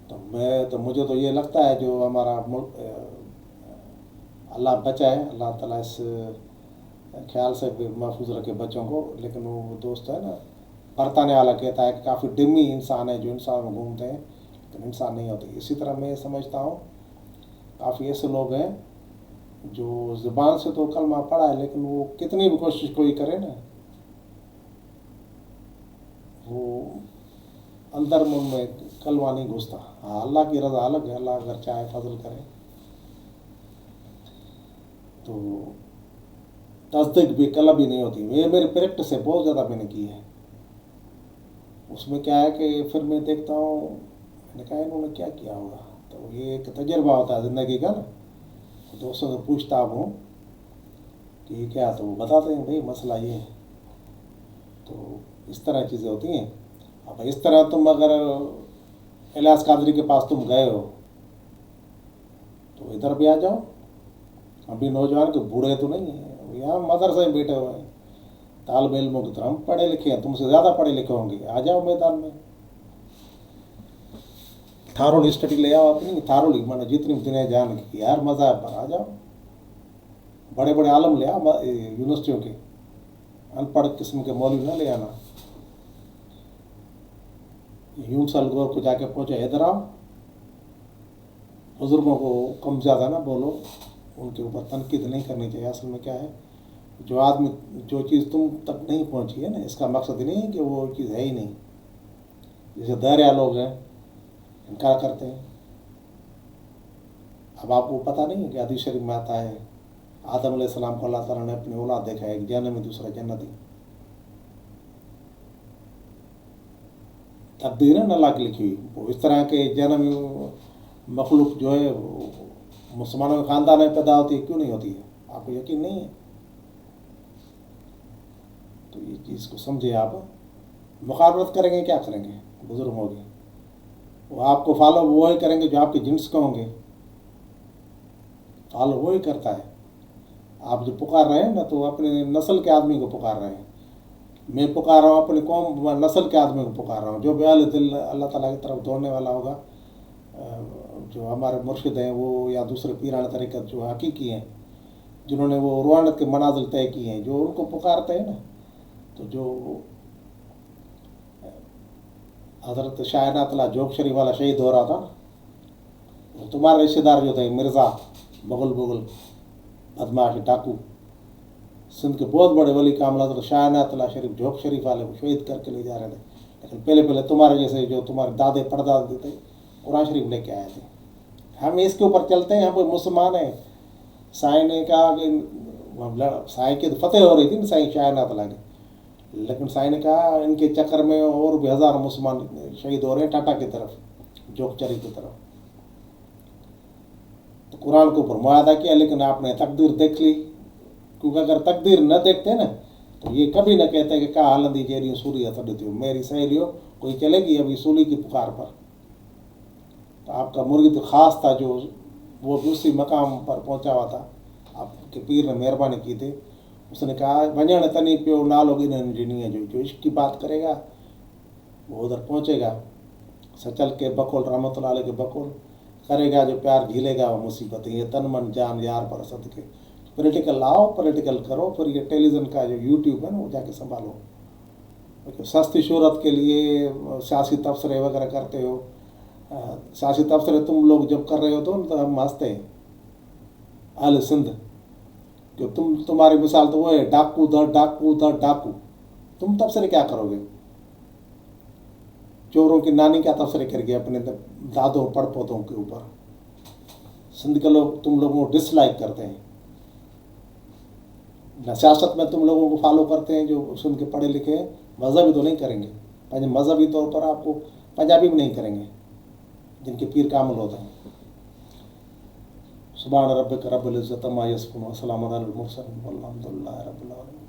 Speaker 1: تو مجھے تو یہ لگتا ہے جو ہمارا ملک، اللہ بچائے، اللہ تعالیٰ اس خیال سے بھی محفوظ رکھے بچوں کو. لیکن وہ دوست ہے نا برتانے والا کہتا ہے کہ کافی ڈمی انسان ہے جو انسان میں گھومتے ہیں لیکن انسان نہیں ہوتے. اسی طرح میں سمجھتا ہوں کافی ایسے لوگ ہیں جو زبان سے تو کلمہ پڑھا ہے، لیکن وہ کتنی بھی کوشش کوئی کرے نا، وہ اندر من میں کلمہ نہیں گھستا. ہاں اللہ کی رضا الگ ہے، اللہ اگر چاہے فضل کرے تو تصدیق بھی قلب ہی نہیں ہوتی. یہ میری پریکٹس ہے، بہت زیادہ میں نے کی ہے. اس میں کیا ہے کہ پھر میں دیکھتا ہوں، میں نے کہا انہوں نے کیا کیا ہوگا. تو یہ ایک تجربہ ہوتا ہے زندگی کا نا. دوستوں سے پوچھتا ہوں کہ یہ کیا، تو وہ بتاتے ہیں بھائی مسئلہ یہ ہے. تو اس طرح چیزیں ہوتی ہیں. اب اس طرح تم اگر الیاس قادری کے پاس تم گئے ہو تو ادھر بھی آ جاؤ. ابھی نوجوان کے بوڑھے تو نہیں ہیں، یہاں مدرسے میں بیٹھے ہوئے ہیں، طالب علموں کی طرح. ہم پڑھے لکھے ہیں، تم سے زیادہ پڑھے لکھے ہوں گے، آ جاؤ میدان میں. تھارولی اسٹڈی لے آؤ اپنی، تھارولی میں نے جتنی دنیا جان کی ہر مذہب پر آ جاؤ. بڑے بڑے عالم لے آؤ یونیورسٹیوں کے، ان پڑھ قسم کے مولوی نہ لے آنا. یوں سلگور کو جا کے پہنچے، ادھر آؤ. بزرگوں کو کم زیادہ نہ بولو، ان کے اوپر تنقید نہیں کرنی چاہیے. اصل میں کیا ہے، جو آدمی جو چیز تم تک نہیں پہنچی ہے نا، اس کا مقصد نہیں ہے کہ وہ چیز ہے ہی نہیں. جیسے دائرہ لوگ ہیں انکار کرتے ہیں. اب آپ کو پتہ نہیں ہے کہ حدیث شریف میں آتا ہے آدم علیہ السلام کو اللہ تعالیٰ نے اپنی اولاد دیکھا ہے، ایک جہنمی دوسرا جنتی. تقدیر ہے نا اللہ کی لکھی ہوئی. وہ اس طرح کے جہنمی مخلوق جو ہے مسلمانوں کے خاندان میں پیدا ہوتی ہے، کیوں نہیں ہوتی ہے؟ آپ کو یقین نہیں ہے؟ تو یہ چیز کو سمجھے آپ. مقابلت کریں گے کیا کریں گے بزرگوں کی. وہ آپ کو فالو وہی کریں گے جو آپ کے جنس کے ہوں گے، فالو وہی کرتا ہے. آپ جو پکار رہے ہیں نا تو اپنے نسل کے آدمی کو پکار رہے ہیں. میں پکار رہا ہوں اپنی قوم نسل کے آدمی کو پکار رہا ہوں، جو بھی اہل دل اللہ تعالیٰ کی طرف دوڑنے والا ہوگا. جو ہمارے مرشد ہیں وہ یا دوسرے پیران طریقت جو حقیقی ہیں، جنہوں نے وہ روحانیت کے منازل طے کیے ہیں، جو ان کو پکارتے ہیں نا، تو جو حضرت شاہ عنایت اللہ جوگ شریف والا شہید ہو رہا تھا نا، وہ تمہارے رشتے دار جو تھے مرزا بغل بدماش ڈاکو، سندھ کے بہت بڑے ولی کامل حضرت شاہ عنایت اللہ شریف جوگ شریف والے کو شہید کر کے لے جا رہے تھے. لیکن پہلے تمہارے جیسے جو تمہارے دادے پردادے تھے قرآن شریف لے کے آئے تھے. ہم اس کے اوپر چلتے ہیں، ہم کوئی مسلمان ہیں. سائیں نے کہا کہ سائیں کی تو فتح ہو رہی تھی نا سائیں شاہ عنایت اللہ کی، لیکن سائیں نے کہا ان کے چکر میں اور بھی ہزاروں مسلمان شہید ہو رہے ہیں ٹاٹا کی طرف، جوگ چری کی طرف. تو قرآن کے اوپر معاہدہ کیا، لیکن آپ نے تقدیر دیکھ لی. کیونکہ اگر تقدیر نہ دیکھتے نا تو یہ کبھی نہ کہتے کہ کہا ہلندی جیریوں سولی اتھڑتی ہو میری سہیلیوں کوئی چلے گی ابھی سولی کی پکار پر. تو آپ کا مرید خاص تھا جو وہ بھی اسی مقام پر پہنچا ہوا تھا، آپ کے پیر نے مہربانی کی تھی. اس نے کہا وجن تنی پیو نالو گن جنی جو عشق کی بات کرے گا وہ ادھر پہنچے گا. سچل کے بقول رحمۃ اللہ علیہ کے بقول کرے گا جو پیار جھیلے گا وہ مصیبت. یہ تن من جان یار پر صد کے پولیٹیکل لاؤ، پولیٹیکل کرو، پھر یہ ٹیلی ویژن کا جو یوٹیوب ہے نا وہ جا کے سنبھالو. سستی شہرت کے لیے سیاسی تبصرے وغیرہ کرتے ہو. سیاسی تبصرے تم لوگ جب کر رہے ہو تو ہم ہنستے ہیں اہل سندھ، کہ تمہاری مثال تو وہ ہے ڈاکو در ڈاکو در ڈاکو. تم تبصرے کیا کرو گے؟ چوروں کی نانی کیا تبصرے کر گئے اپنے دادوں پڑ پودوں کے اوپر. سندھ کے لوگ تم لوگوں کو ڈس لائک کرتے ہیں. نہ سیاست میں تم لوگوں کو فالو کرتے ہیں جو سندھ کے پڑھے لکھے ہیں. مذہبی تو نہیں کریں گے، مذہبی طور پر آپ کو پنجابی بھی نہیں کریں گے جن کے پیر کامل ہوتے ہیں. سبحان ربک رب العزت عما یصفون وسلام علی المرسلین والحمد للہ رب العالمین.